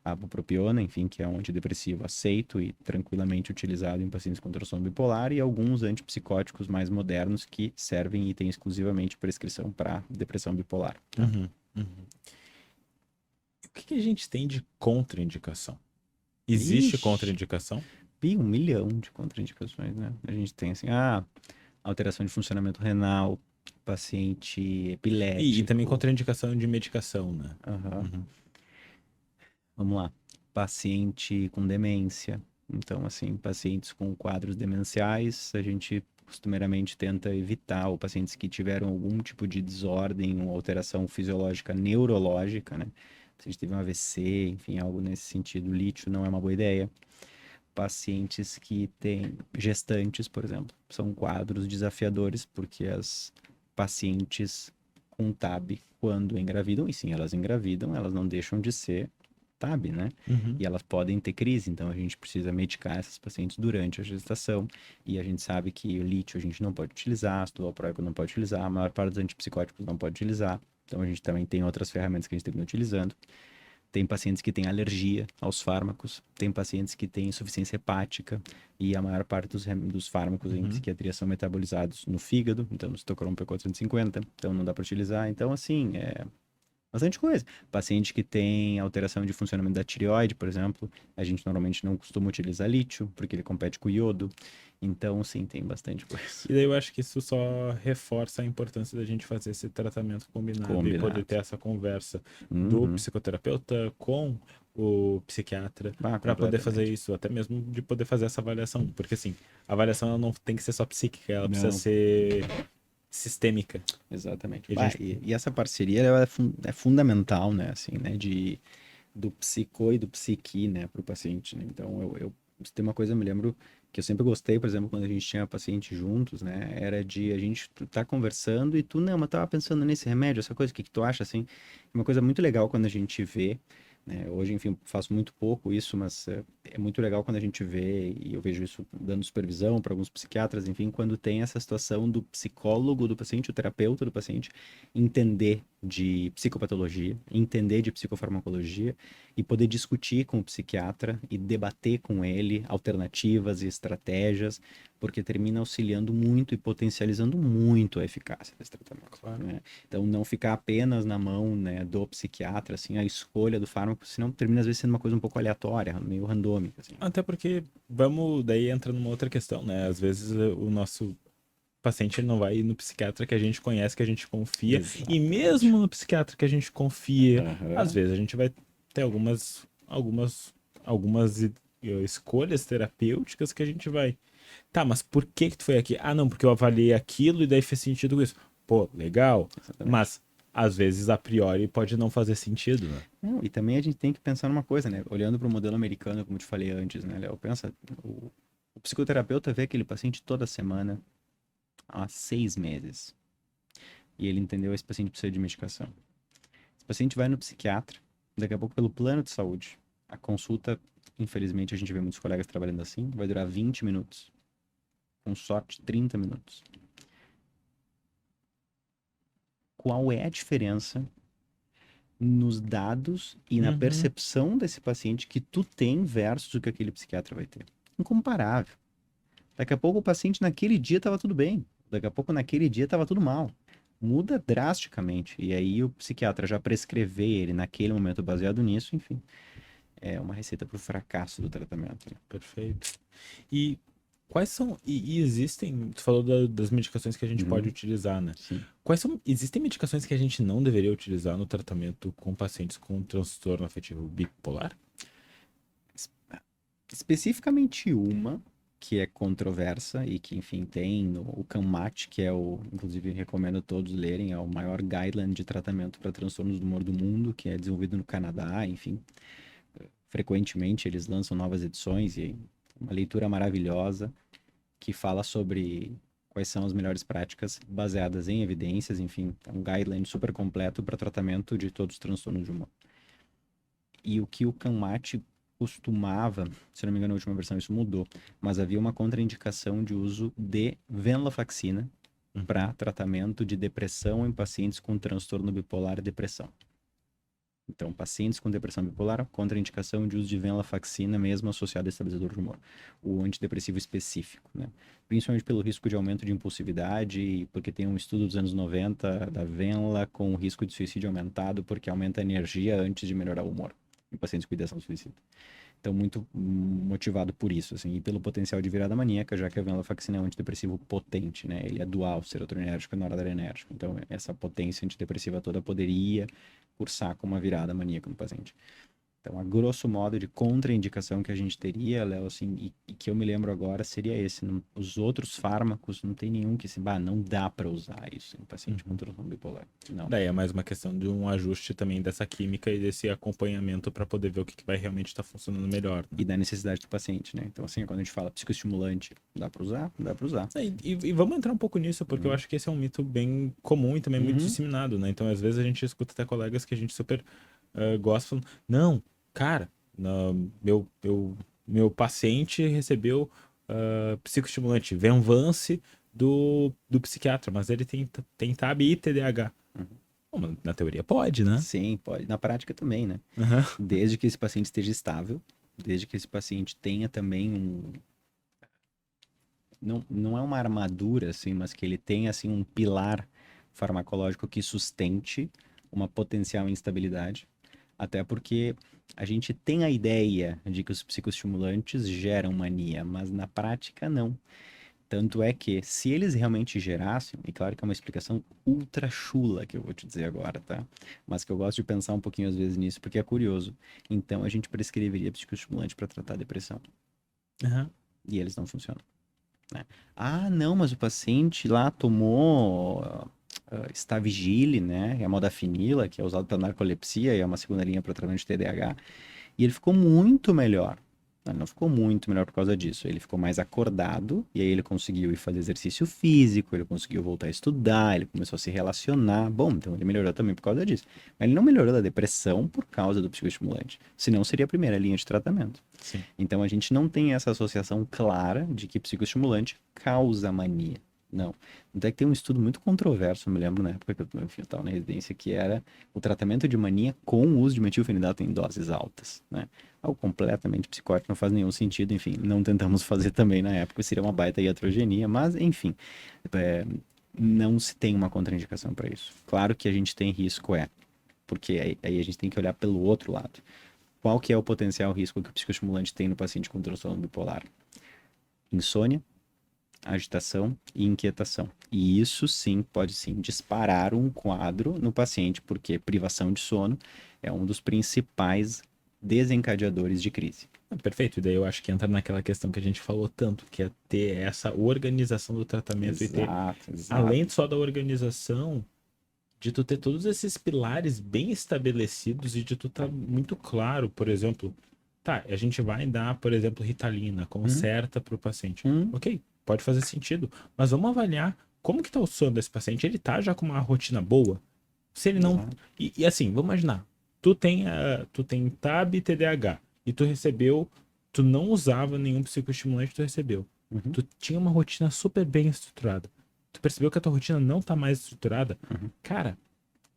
a bupropiona, enfim, que é um antidepressivo aceito e tranquilamente utilizado em pacientes com transtorno bipolar e alguns antipsicóticos mais modernos que servem e têm exclusivamente prescrição para depressão bipolar. Tá? Uhum, uhum. O que a gente tem de contraindicação? Existe Ixi, contraindicação? 1 milhão de contraindicações, né? A gente tem assim, alteração de funcionamento renal, paciente E também epilético. contraindicação de medicação, né? Aham. Uhum. Vamos lá. Paciente com demência. Então, assim, pacientes com quadros demenciais, a gente costumeiramente tenta evitar, ou pacientes que tiveram algum tipo de desordem ou alteração fisiológica neurológica, né? Se a gente teve um AVC, enfim, algo nesse sentido, lítio não é uma boa ideia. Pacientes que têm gestantes, por exemplo, são quadros desafiadores, porque as pacientes com TAB, quando engravidam, e sim, elas engravidam, elas não deixam de ser TAB, né? Uhum. E elas podem ter crise, então a gente precisa medicar essas pacientes durante a gestação. E a gente sabe que o lítio a gente não pode utilizar, ácido valproico não pode utilizar, a maior parte dos antipsicóticos não pode utilizar. Então a gente também tem outras ferramentas que a gente tem que ir utilizando. Tem pacientes que têm alergia aos fármacos, tem pacientes que têm insuficiência hepática, e a maior parte dos fármacos em Uhum. psiquiatria são metabolizados no fígado, então no citocromo P450, então não dá para utilizar. Então, assim, bastante coisa. Paciente que tem alteração de funcionamento da tireoide, por exemplo, a gente normalmente não costuma utilizar lítio, porque ele compete com o iodo. Então, sim, tem bastante coisa. E daí eu acho que isso só reforça a importância da gente fazer esse tratamento combinado e poder Combinado. ter essa conversa do Uhum. psicoterapeuta com o psiquiatra para poder fazer Completamente. isso, até mesmo de poder fazer essa avaliação, porque assim, a avaliação ela não tem que ser só psíquica, ela precisa Não, ser sistêmica. exatamente. E a gente, E essa parceria ela é fundamental, né, assim, né, do psico e do psiqui, né, para o paciente, né? Então, se tem uma coisa, eu me lembro que eu sempre gostei, por exemplo, quando a gente tinha paciente juntos, né, era de a gente tá conversando e tu, não, mas tava pensando nesse remédio, essa coisa, o que que tu acha, assim? Uma coisa muito legal quando a gente vê, né, hoje, enfim, faço muito pouco isso, mas é muito legal quando a gente vê, e eu vejo isso dando supervisão para alguns psiquiatras, enfim, quando tem essa situação do psicólogo do paciente, o terapeuta do paciente, entender de psicopatologia, entender de psicofarmacologia e poder discutir com o psiquiatra e debater com ele alternativas e estratégias, porque termina auxiliando muito e potencializando muito a eficácia desse tratamento, claro. né? Então, não ficar apenas na mão, né, do psiquiatra, assim, a escolha do fármaco, senão termina às vezes sendo uma coisa um pouco aleatória, meio randômica, assim. Até porque daí entra numa outra questão, né? Às vezes o nosso paciente ele não vai no psiquiatra que a gente conhece, que a gente confia, e Exatamente. mesmo no psiquiatra que a gente confia, às Aham. vezes a gente vai ter algumas escolhas terapêuticas que a gente vai. Tá, mas por que que tu foi aqui? Ah, não, porque eu avaliei aquilo e daí fez sentido com isso. Pô, legal. Exatamente. Mas às vezes a priori pode não fazer sentido, né? Não, e também a gente tem que pensar numa coisa, né? Olhando para o modelo americano, como eu te falei antes, né, Léo? Pensa, o psicoterapeuta vê aquele paciente toda semana há 6 meses. E ele entendeu que esse paciente precisa de medicação. Esse paciente vai no psiquiatra, daqui a pouco pelo plano de saúde. A consulta, infelizmente, a gente vê muitos colegas trabalhando assim, vai durar 20 minutos. Com sorte, 30 minutos. Qual é a diferença nos dados e na Uhum. percepção desse paciente que tu tem versus o que aquele psiquiatra vai ter? Incomparável. Daqui a pouco o paciente naquele dia estava tudo bem. Daqui a pouco naquele dia estava tudo mal. Muda drasticamente. E aí o psiquiatra já prescrever ele naquele momento baseado nisso, enfim, é uma receita para o fracasso do tratamento, né? Perfeito. E quais são. E existem. Tu falou das medicações que a gente pode Uhum, utilizar, né? sim. Quais são. Existem medicações que a gente não deveria utilizar no tratamento com pacientes com transtorno afetivo bipolar? Especificamente uma que é controversa e que, enfim, tem o CANMAT, que é inclusive recomendo todos lerem, é o maior guideline de tratamento para transtornos do humor do mundo, que é desenvolvido no Canadá, enfim. Frequentemente eles lançam novas edições e uma leitura maravilhosa que fala sobre quais são as melhores práticas baseadas em evidências, enfim, é um guideline super completo para tratamento de todos os transtornos de humor. E o que o CANMAT costumava, se não me engano, na última versão isso mudou, mas havia uma contraindicação de uso de venlafaxina para tratamento de depressão em pacientes com transtorno bipolar e depressão. Então, pacientes com depressão bipolar, contraindicação de uso de venlafaxina, mesmo associado a estabilizador de humor, o antidepressivo específico, né? Principalmente pelo risco de aumento de impulsividade, e porque tem um estudo dos anos 90 da Venla com o risco de suicídio aumentado, porque aumenta a energia antes de melhorar o humor em pacientes com ideação suicida. Então, muito motivado por isso, assim, e pelo potencial de virada maníaca, já que a venlafaxina é um antidepressivo potente, né? Ele é dual, serotoninérgico e noradrenérgico. Então, essa potência antidepressiva toda poderia cursar com uma virada maníaca no paciente. Então, a grosso modo de contraindicação que a gente teria, Léo, assim, e que eu me lembro agora, seria esse. Os outros fármacos, não tem nenhum que se, não dá para usar isso em paciente com transtorno bipolar. Não. Daí é mais uma questão de um ajuste também dessa química e desse acompanhamento para poder ver o que vai realmente estar funcionando melhor. Né? E da necessidade do paciente, né? Então, assim, quando a gente fala psicoestimulante, dá para usar? Dá para usar. E vamos entrar um pouco nisso, porque eu acho que esse é um mito bem comum e também muito disseminado, né? Então, às vezes a gente escuta até colegas que a gente super gosta falando, não, cara, meu paciente recebeu psicoestimulante, Venvance do psiquiatra, mas ele tem TAB e TDAH. Bom, na teoria pode, né? Sim, pode. Na prática também, né? Uhum. Desde que esse paciente esteja estável, desde que esse paciente tenha também não é uma armadura, assim, mas que ele tenha, assim, um pilar farmacológico que sustente uma potencial instabilidade. Até porque a gente tem a ideia de que os psicoestimulantes geram mania, mas na prática não. Tanto é que, se eles realmente gerassem, e claro que é uma explicação ultra chula que eu vou te dizer agora, tá? Mas que eu gosto de pensar um pouquinho às vezes nisso, porque é curioso. Então, a gente prescreveria psicoestimulante para tratar a depressão. Uhum. E eles não funcionam. Né? Ah, não, mas o paciente lá tomou Stavigile, né? É a modafinila, que é usado para narcolepsia e é uma segunda linha para tratamento de TDAH. E ele ficou muito melhor. Ele não ficou muito melhor por causa disso. Ele ficou mais acordado e aí ele conseguiu ir fazer exercício físico, ele conseguiu voltar a estudar, ele começou a se relacionar. Bom, então ele melhorou também por causa disso. Mas ele não melhorou da depressão por causa do psicoestimulante. Senão seria a primeira linha de tratamento. Sim. Então a gente não tem essa associação clara de que psicoestimulante causa mania. Não. Até que tem um estudo muito controverso, eu me lembro na época que eu estava na residência, que era o tratamento de mania com o uso de metilfenidato em doses altas, né? Algo completamente psicótico, não faz nenhum sentido, enfim, não tentamos fazer também na época, seria uma baita iatrogenia, mas enfim, não se tem uma contraindicação para isso. Claro que a gente tem risco, porque aí a gente tem que olhar pelo outro lado. Qual que é o potencial risco que o psicoestimulante tem no paciente com transtorno bipolar? Insônia, agitação e inquietação. E isso sim pode sim disparar um quadro no paciente, porque privação de sono é um dos principais desencadeadores de crise. Perfeito, e daí eu acho que entra naquela questão que a gente falou tanto, que é ter essa organização do tratamento e ter, além só da organização, de tu ter todos esses pilares bem estabelecidos e de tu estar muito claro, por exemplo, tá, a gente vai dar, por exemplo, Ritalina como certa para o paciente. Ok, pode fazer sentido, mas vamos avaliar como que tá o sono desse paciente. Ele tá já com uma rotina boa? Se ele não... E assim, vamos imaginar, tu tem TAB e TDAH e tu não usava nenhum psicoestimulante, tu recebeu. Tu tinha uma rotina super bem estruturada. Tu percebeu que a tua rotina não tá mais estruturada? Cara,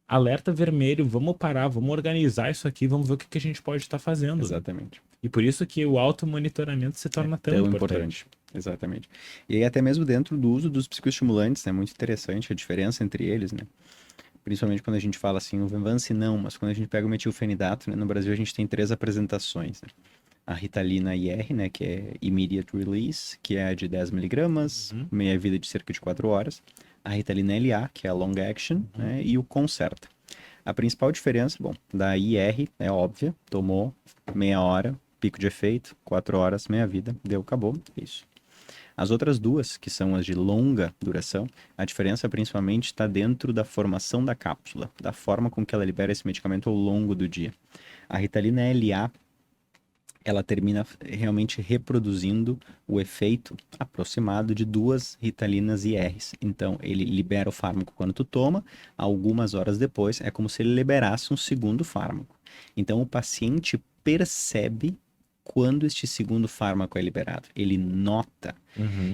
alerta vermelho, vamos parar, vamos organizar isso aqui, vamos ver o que a gente pode estar fazendo. Exatamente. E por isso que o automonitoramento se torna tão importante. Exatamente. E aí, até mesmo dentro do uso dos psicoestimulantes, é muito interessante a diferença entre eles, né? Principalmente quando a gente fala assim, o Venvance não, mas quando a gente pega o metilfenidato, né? No Brasil a gente tem 3 apresentações, né? A Ritalina IR, né? Que é Immediate Release, que é a de 10 miligramas, meia-vida de cerca de 4 horas. A Ritalina LA, que é a Long Action, né? E o Concerta. A principal diferença, bom, da IR é óbvia, tomou meia hora, pico de efeito, 4 horas, meia-vida, deu, acabou, isso. As outras duas, que são as de longa duração, a diferença principalmente está dentro da formação da cápsula, da forma com que ela libera esse medicamento ao longo do dia. A Ritalina LA, ela termina realmente reproduzindo o efeito aproximado de 2 Ritalinas IRs. Então, ele libera o fármaco quando tu toma, algumas horas depois, é como se ele liberasse um segundo fármaco. Então, o paciente percebe quando este segundo fármaco é liberado. Ele nota.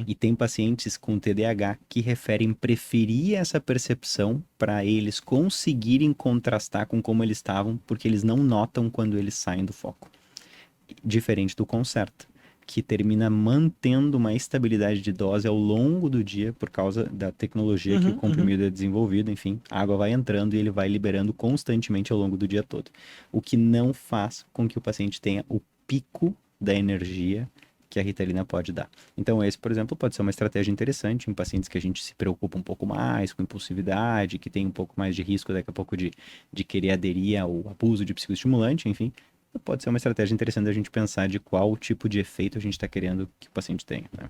E tem pacientes com TDAH que referem preferir essa percepção para eles conseguirem contrastar com como eles estavam, porque eles não notam quando eles saem do foco. Diferente do Concerta, que termina mantendo uma estabilidade de dose ao longo do dia por causa da tecnologia que o comprimido é desenvolvido. Enfim, a água vai entrando e ele vai liberando constantemente ao longo do dia todo. O que não faz com que o paciente tenha o pico da energia que a Ritalina pode dar. Então esse, por exemplo, pode ser uma estratégia interessante em pacientes que a gente se preocupa um pouco mais com impulsividade, que tem um pouco mais de risco daqui a pouco de querer aderir ao abuso de psicoestimulante, enfim. Pode ser uma estratégia interessante a gente pensar de qual tipo de efeito a gente está querendo que o paciente tenha, né?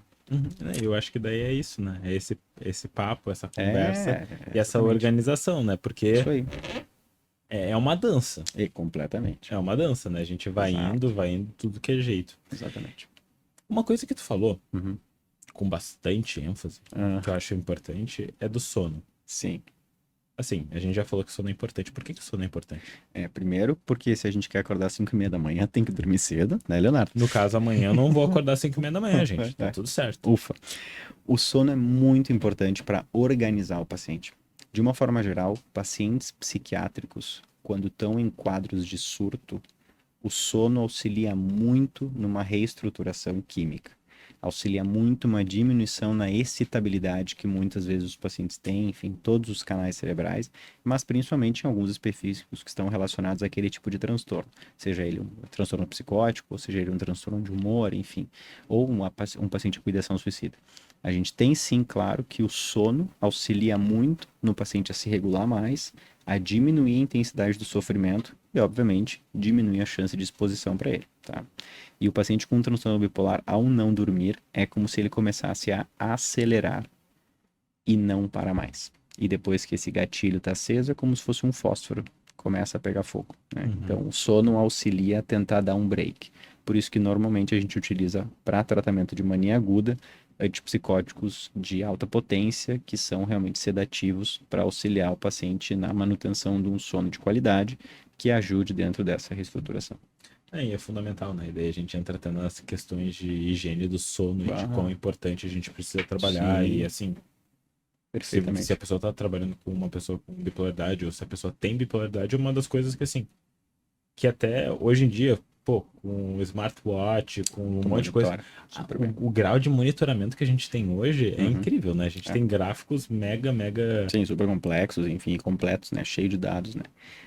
Eu acho que daí é isso, né? É esse papo, essa conversa e essa exatamente. organização, né? Porque Isso aí. é uma dança. Completamente. É uma dança, né? A gente vai indo, tudo que é jeito. Exatamente. Uma coisa que tu falou, Uhum. com bastante ênfase, que eu acho importante, é do sono. Sim. Assim, a gente já falou que sono é importante. Por que o sono é importante? Primeiro, porque se a gente quer acordar às 5h30 da manhã, tem que dormir cedo, né, Leonardo? No caso, amanhã eu não vou acordar às 5h30 da manhã, gente. Tá tudo certo. Ufa. O sono é muito importante para organizar o paciente. De uma forma geral, pacientes psiquiátricos, quando estão em quadros de surto, o sono auxilia muito numa reestruturação química. Auxilia muito uma diminuição na excitabilidade que muitas vezes os pacientes têm, enfim, todos os canais cerebrais, mas principalmente em alguns específicos que estão relacionados àquele tipo de transtorno, seja ele um transtorno psicótico, ou seja ele um transtorno de humor, enfim, ou um paciente com ideação suicida. A gente tem sim, claro, que o sono auxilia muito no paciente a se regular mais, a diminuir a intensidade do sofrimento e, obviamente, diminuir a chance de exposição para ele, tá? E o paciente com transtorno bipolar, ao não dormir, é como se ele começasse a acelerar e não para mais. E depois que esse gatilho está aceso, é como se fosse um fósforo, começa a pegar fogo, né? Então, o sono auxilia a tentar dar um break. Por isso que normalmente a gente utiliza para tratamento de mania aguda antipsicóticos de alta potência, que são realmente sedativos para auxiliar o paciente na manutenção de um sono de qualidade que ajude dentro dessa reestruturação. E é fundamental, né? E daí a gente entra até nas questões de higiene do sono e de quão importante a gente precisa trabalhar. Sim. E assim, se a pessoa tá trabalhando com uma pessoa com bipolaridade ou se a pessoa tem bipolaridade, é uma das coisas que assim, que até hoje em dia, pô, com smartwatch, com um monte de coisa, o grau de monitoramento que a gente tem hoje é incrível, né? A gente tem gráficos mega... Sim, super complexos, enfim, completos, né? Cheio de dados, né?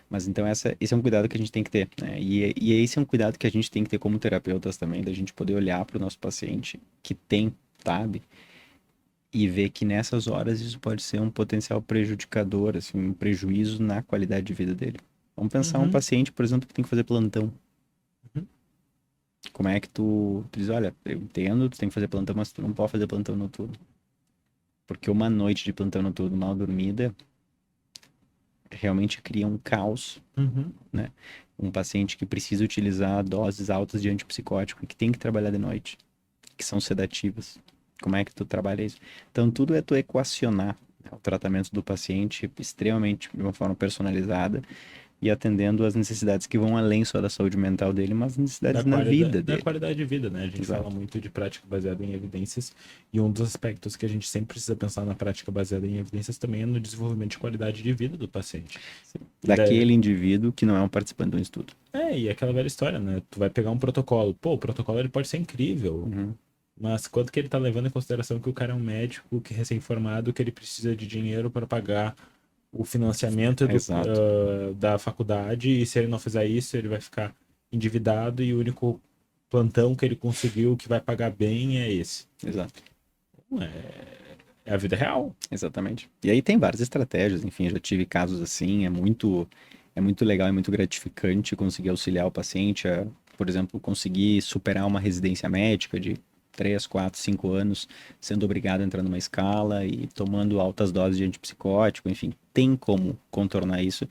Mas então esse é um cuidado que a gente tem que ter, né? E esse é um cuidado que a gente tem que ter como terapeutas também, da gente poder olhar para o nosso paciente que tem TAB e ver que nessas horas isso pode ser um potencial prejudicador, assim, um prejuízo na qualidade de vida dele. Vamos pensar um paciente, por exemplo, que tem que fazer plantão. Como é que tu diz, olha, eu entendo, tu tem que fazer plantão, mas tu não pode fazer plantão noturno. Porque uma noite de plantão noturno mal dormida realmente cria um caos, né? Um paciente que precisa utilizar doses altas de antipsicótico e que tem que trabalhar de noite, que são sedativas. Como é que tu trabalha isso? Então, tudo é tu equacionar, né, o tratamento do paciente extremamente de uma forma personalizada e atendendo às necessidades que vão além só da saúde mental dele, mas necessidades na vida dele. Da qualidade de vida, né? A gente Exato. fala muito de prática baseada em evidências e um dos aspectos que a gente sempre precisa pensar na prática baseada em evidências também é no desenvolvimento de qualidade de vida do paciente. Daquele indivíduo que não é um participante de um estudo. E aquela velha história, né? Tu vai pegar um protocolo. Pô, o protocolo ele pode ser incrível, mas quanto que ele tá levando em consideração que o cara é um médico, que é recém-formado, que ele precisa de dinheiro para pagar o financiamento da faculdade, e se ele não fizer isso, ele vai ficar endividado e o único plantão que ele conseguiu que vai pagar bem é esse. Exato. É a vida real. Exatamente. E aí tem várias estratégias, enfim, eu já tive casos assim, é muito legal, é muito gratificante conseguir auxiliar o paciente a, por exemplo, conseguir superar uma residência médica de 3, 4, 5 anos, sendo obrigado a entrar numa escala e tomando altas doses de antipsicótico, enfim, tem como contornar isso.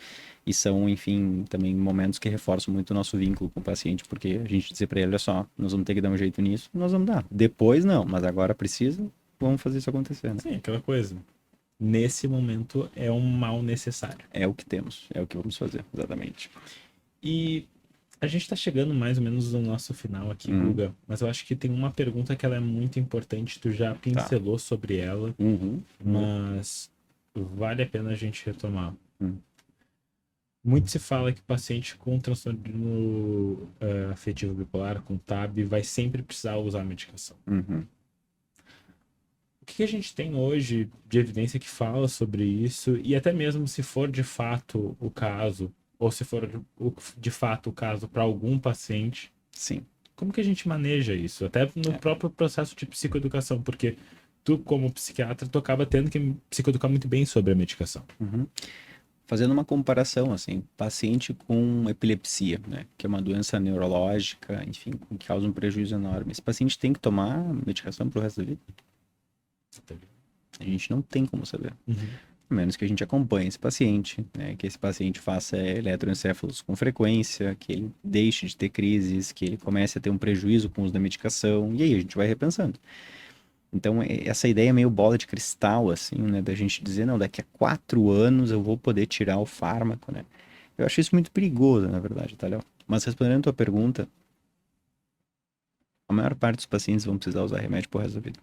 E são, enfim, também momentos que reforçam muito o nosso vínculo com o paciente, porque a gente dizer para ele, olha só, nós vamos ter que dar um jeito nisso, nós vamos dar. Depois não, mas agora precisa, vamos fazer isso acontecer, né? Sim, aquela coisa. Nesse momento é um mal necessário. É o que temos, é o que vamos fazer, exatamente. E A gente tá chegando mais ou menos no nosso final aqui, Guga, mas eu acho que tem uma pergunta que ela é muito importante, tu já Tá. pincelou sobre ela, Uhum. mas vale a pena a gente retomar. Uhum. Muito se fala que o paciente com transtorno afetivo bipolar, com TAB, vai sempre precisar usar a medicação. Uhum. O que a gente tem hoje de evidência que fala sobre isso? E até mesmo se for de fato o caso, ou se for de fato o caso para algum paciente, Sim. como que a gente maneja isso? Até no próprio processo de psicoeducação, porque tu, como psiquiatra, tu acaba tendo que psicoeducar muito bem sobre a medicação. Uhum. Fazendo uma comparação, assim, paciente com epilepsia, né, que é uma doença neurológica, enfim, que causa um prejuízo enorme. Esse paciente tem que tomar medicação pro resto da vida? A gente não tem como saber. A menos que a gente acompanhe esse paciente, né, que esse paciente faça eletroencéfalos com frequência, que ele deixe de ter crises, que ele comece a ter um prejuízo com o uso da medicação, e aí a gente vai repensando. Então, essa ideia é meio bola de cristal, assim, né, da gente dizer, não, daqui a 4 anos eu vou poder tirar o fármaco, né. Eu acho isso muito perigoso, na verdade, tá, Léo? Mas respondendo a tua pergunta, a maior parte dos pacientes vão precisar usar remédio pro resto da vida.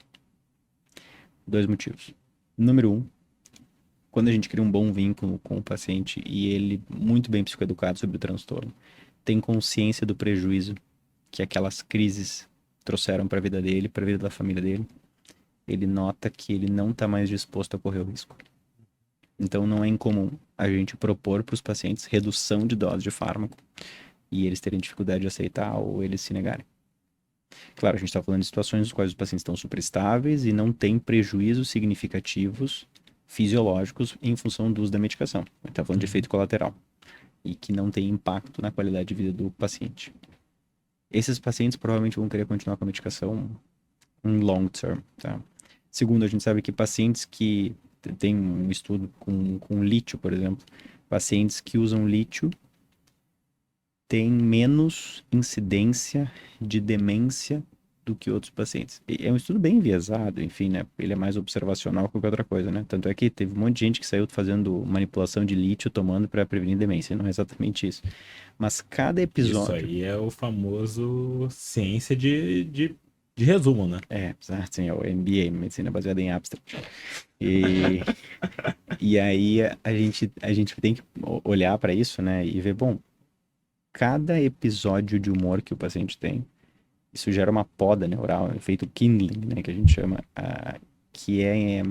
2 motivos. Número 1, quando a gente cria um bom vínculo com o paciente e ele, muito bem psicoeducado sobre o transtorno, tem consciência do prejuízo que aquelas crises trouxeram para a vida dele, para a vida da família dele, ele nota que ele não está mais disposto a correr o risco. Então não é incomum a gente propor para os pacientes redução de dose de fármaco e eles terem dificuldade de aceitar ou eles se negarem. Claro, a gente está falando de situações nas quais os pacientes estão superestáveis e não têm prejuízos significativos fisiológicos em função do uso da medicação. A gente está falando de efeito colateral e que não tem impacto na qualidade de vida do paciente. Esses pacientes provavelmente vão querer continuar com a medicação em long term, tá? Segundo, a gente sabe que pacientes que tem um estudo com lítio, por exemplo, pacientes que usam lítio têm menos incidência de demência do que outros pacientes. E é um estudo bem enviesado, enfim, né? Ele é mais observacional que qualquer outra coisa, né? Tanto é que teve um monte de gente que saiu fazendo manipulação de lítio tomando para prevenir demência. Não é exatamente isso. Mas cada episódio... Isso aí é o famoso ciência de resumo, né? Sim, é o MBA, Medicina Baseada em Abstract. E aí a gente tem que olhar para isso, né? E ver, bom, cada episódio de humor que o paciente tem, isso gera uma poda neural, efeito kindling, né? Que a gente chama, que é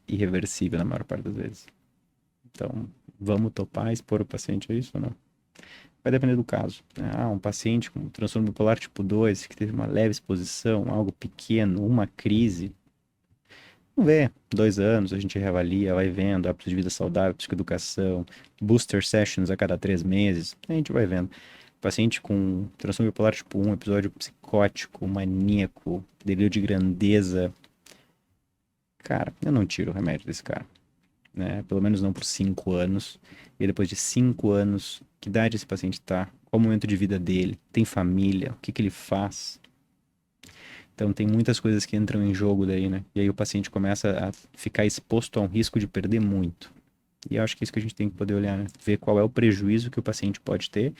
irreversível na maior parte das vezes. Então, vamos topar expor o paciente a isso ou não? Vai depender do caso, né? Um paciente com transtorno bipolar tipo 2, que teve uma leve exposição, algo pequeno, uma crise. Vamos ver, 2 anos, a gente reavalia, vai vendo, hábitos de vida saudável, psicoeducação, booster sessions a cada 3 meses, a gente vai vendo. Paciente com transtorno bipolar tipo 1, episódio psicótico, maníaco, delírio de grandeza. Cara, eu não tiro o remédio desse cara, né? Pelo menos não por 5 anos. E depois de 5 anos, que idade esse paciente tá? Qual o momento de vida dele? Tem família? O que que ele faz? Então tem muitas coisas que entram em jogo daí, né? E aí o paciente começa a ficar exposto a um risco de perder muito. E eu acho que é isso que a gente tem que poder olhar, né? Ver qual é o prejuízo que o paciente pode ter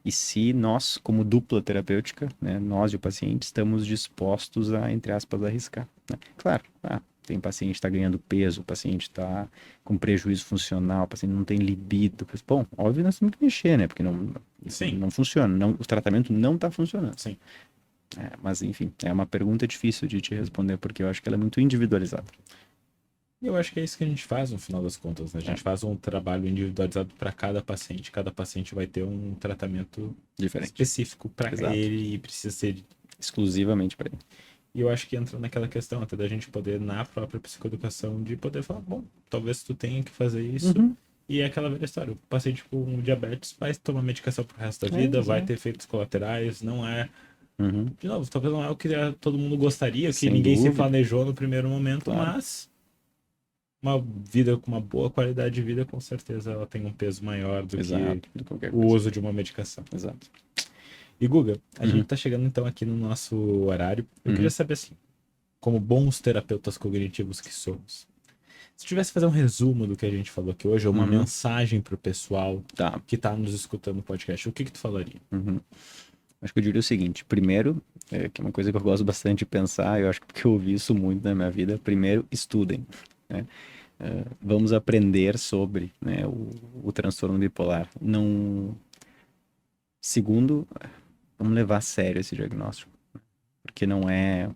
e se nós, como dupla terapêutica, né, nós e o paciente, estamos dispostos a, entre aspas, arriscar, né? Claro, tem paciente que está ganhando peso, o paciente está com prejuízo funcional, o paciente não tem libido. Bom, óbvio, nós temos que mexer, né? Porque não funciona, o tratamento não está funcionando. Sim. Mas, enfim, é uma pergunta difícil de te responder, porque eu acho que ela é muito individualizada. E eu acho que é isso que a gente faz no final das contas, né? A gente faz um trabalho individualizado para cada paciente vai ter um tratamento Diferente. específico para ele e precisa ser exclusivamente para ele. E eu acho que entra naquela questão até da gente poder, na própria psicoeducação, de poder falar, bom, talvez tu tenha que fazer isso. E é aquela velha história, o paciente com diabetes vai tomar medicação pro resto da vida, vai ter efeitos colaterais, não é... De novo, talvez não é o que todo mundo gostaria, que ninguém se planejou no primeiro momento, mas uma vida com uma boa qualidade de vida, com certeza ela tem um peso maior do que o uso de uma medicação. Exato. E Guga, a gente tá chegando então aqui no nosso horário. Eu queria saber assim, como bons terapeutas cognitivos que somos, Se tivesse que fazer um resumo do que a gente falou aqui hoje, ou uma mensagem pro pessoal que tá nos escutando no podcast, o que tu falaria? Acho que eu diria o seguinte. Primeiro, que é uma coisa que eu gosto bastante de pensar, eu acho que porque eu ouvi isso muito na minha vida. Primeiro, estudem, né? Vamos aprender sobre, né, o transtorno bipolar. Não... Segundo, vamos levar a sério esse diagnóstico. Porque não é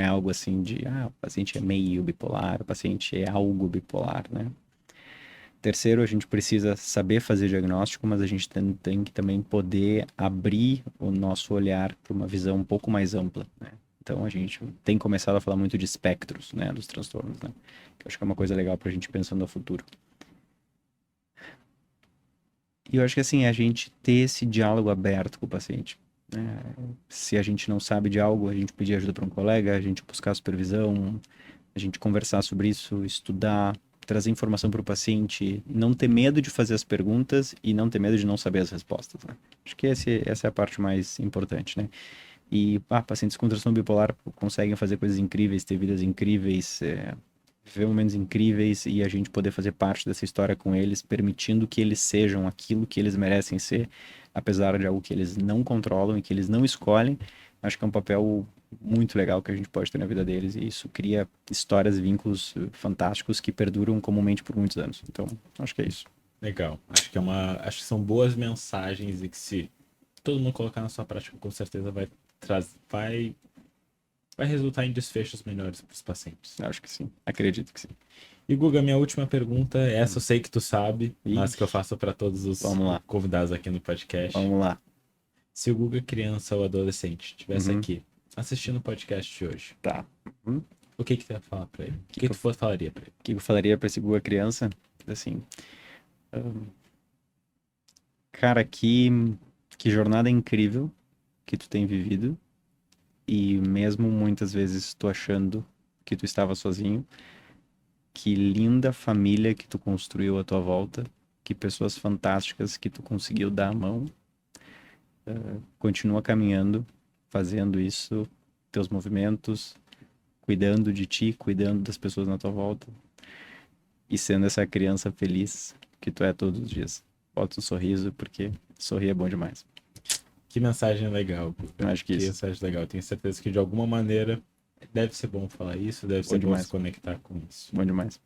algo assim de, o paciente é meio bipolar, o paciente é algo bipolar, né? Terceiro, a gente precisa saber fazer diagnóstico, mas a gente tem que também poder abrir o nosso olhar para uma visão um pouco mais ampla, né? Então, a gente tem começado a falar muito de espectros, né, dos transtornos, né? Que eu acho que é uma coisa legal para a gente pensando no futuro. E eu acho que, assim, a gente ter esse diálogo aberto com o paciente. Se a gente não sabe de algo, a gente pedir ajuda para um colega, a gente buscar supervisão, a gente conversar sobre isso, estudar, trazer informação para o paciente, não ter medo de fazer as perguntas e não ter medo de não saber as respostas, né? Acho que essa é a parte mais importante, né? E pacientes com transtorno bipolar conseguem fazer coisas incríveis, ter vidas incríveis, viver momentos incríveis, e a gente poder fazer parte dessa história com eles, permitindo que eles sejam aquilo que eles merecem ser, apesar de algo que eles não controlam e que eles não escolhem. Acho que é um papel muito legal que a gente pode ter na vida deles, e isso cria histórias e vínculos fantásticos que perduram comumente por muitos anos. Então, acho que é isso. Legal. Acho que são boas mensagens, e que se todo mundo colocar na sua prática, com certeza vai resultar em desfechos melhores para os pacientes. Acho que sim. Acredito que sim. E Guga, minha última pergunta, essa eu sei que tu sabe, mas que eu faço para todos os convidados aqui no podcast. Vamos lá. Se o Guga criança ou adolescente estivesse aqui assistindo o podcast de hoje, o que tu ia falar para ele? O que tu falaria para ele? O que eu falaria para esse Guga criança? Assim, cara, que jornada incrível que tu tem vivido, e mesmo muitas vezes tu achando que tu estava sozinho, que linda família que tu construiu à tua volta, que pessoas fantásticas que tu conseguiu dar a mão. Continua caminhando, fazendo isso, teus movimentos, cuidando de ti, cuidando das pessoas na tua volta, e sendo essa criança feliz que tu é todos os dias. Bota um sorriso, porque sorrir é bom demais. Que mensagem legal, Guga. Acho que isso. Mensagem legal. Tenho certeza que de alguma maneira deve ser bom falar isso, deve ser bom se conectar com isso. Bom demais.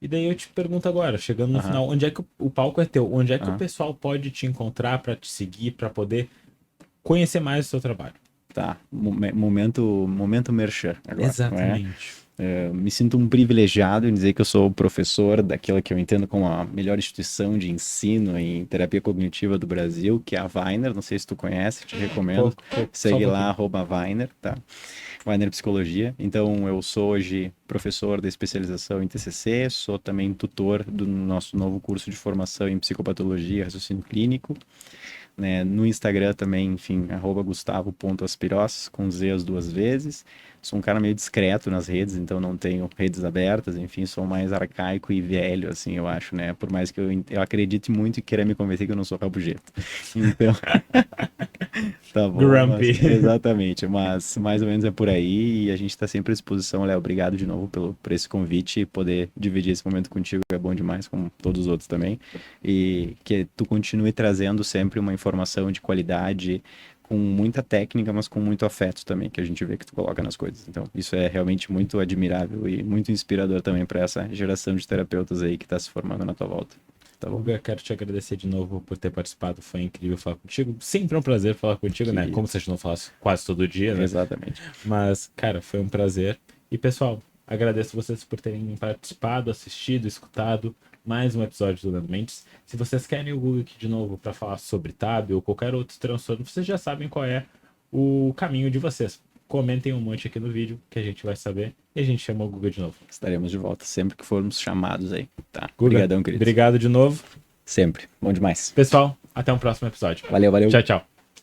E daí eu te pergunto agora, chegando no final, onde é que o palco é teu? Onde é que o pessoal pode te encontrar para te seguir, para poder conhecer mais o seu trabalho? Tá, momento merchan agora. Exatamente. Me sinto um privilegiado em dizer que eu sou professor daquela que eu entendo como a melhor instituição de ensino em terapia cognitiva do Brasil, que é a Weiner. Não sei se tu conhece, te recomendo. Segue lá, @Weiner, tá? Weiner Psicologia. Então, eu sou hoje professor da especialização em TCC, sou também tutor do nosso novo curso de formação em psicopatologia e raciocínio clínico. Né? No Instagram também, enfim, @Gustavo.Aspiros, com Z as duas vezes. Sou um cara meio discreto nas redes, então não tenho redes abertas, enfim, sou mais arcaico e velho, assim, eu acho, né? Por mais que eu acredite muito e queira me convencer que eu não sou rabugento. Então, tá bom. Grumpy. Exatamente, mas mais ou menos é por aí, e a gente tá sempre à disposição, Léo. Obrigado de novo por esse convite, e poder dividir esse momento contigo é bom demais, como todos os outros também. E que tu continue trazendo sempre uma informação de qualidade, com muita técnica, mas com muito afeto também, que a gente vê que tu coloca nas coisas. Então, isso é realmente muito admirável e muito inspirador também para essa geração de terapeutas aí que está se formando na tua volta. Tá bom? Guga, quero te agradecer de novo por ter participado, foi incrível falar contigo. Sempre é um prazer falar contigo, né? Como se a gente não falasse quase todo dia, né? Exatamente. Mas, cara, foi um prazer. E, pessoal, agradeço vocês por terem participado, assistido, escutado mais um episódio do Leandro Mendes. Se vocês querem o Guga aqui de novo para falar sobre TAB ou qualquer outro transtorno, vocês já sabem qual é o caminho de vocês. Comentem um monte aqui no vídeo que a gente vai saber e a gente chama o Guga de novo. Estaremos de volta sempre que formos chamados aí, tá? Guga, obrigadão, querido. Obrigado de novo. Sempre. Bom demais. Pessoal, até um próximo episódio. Valeu. Tchau, tchau.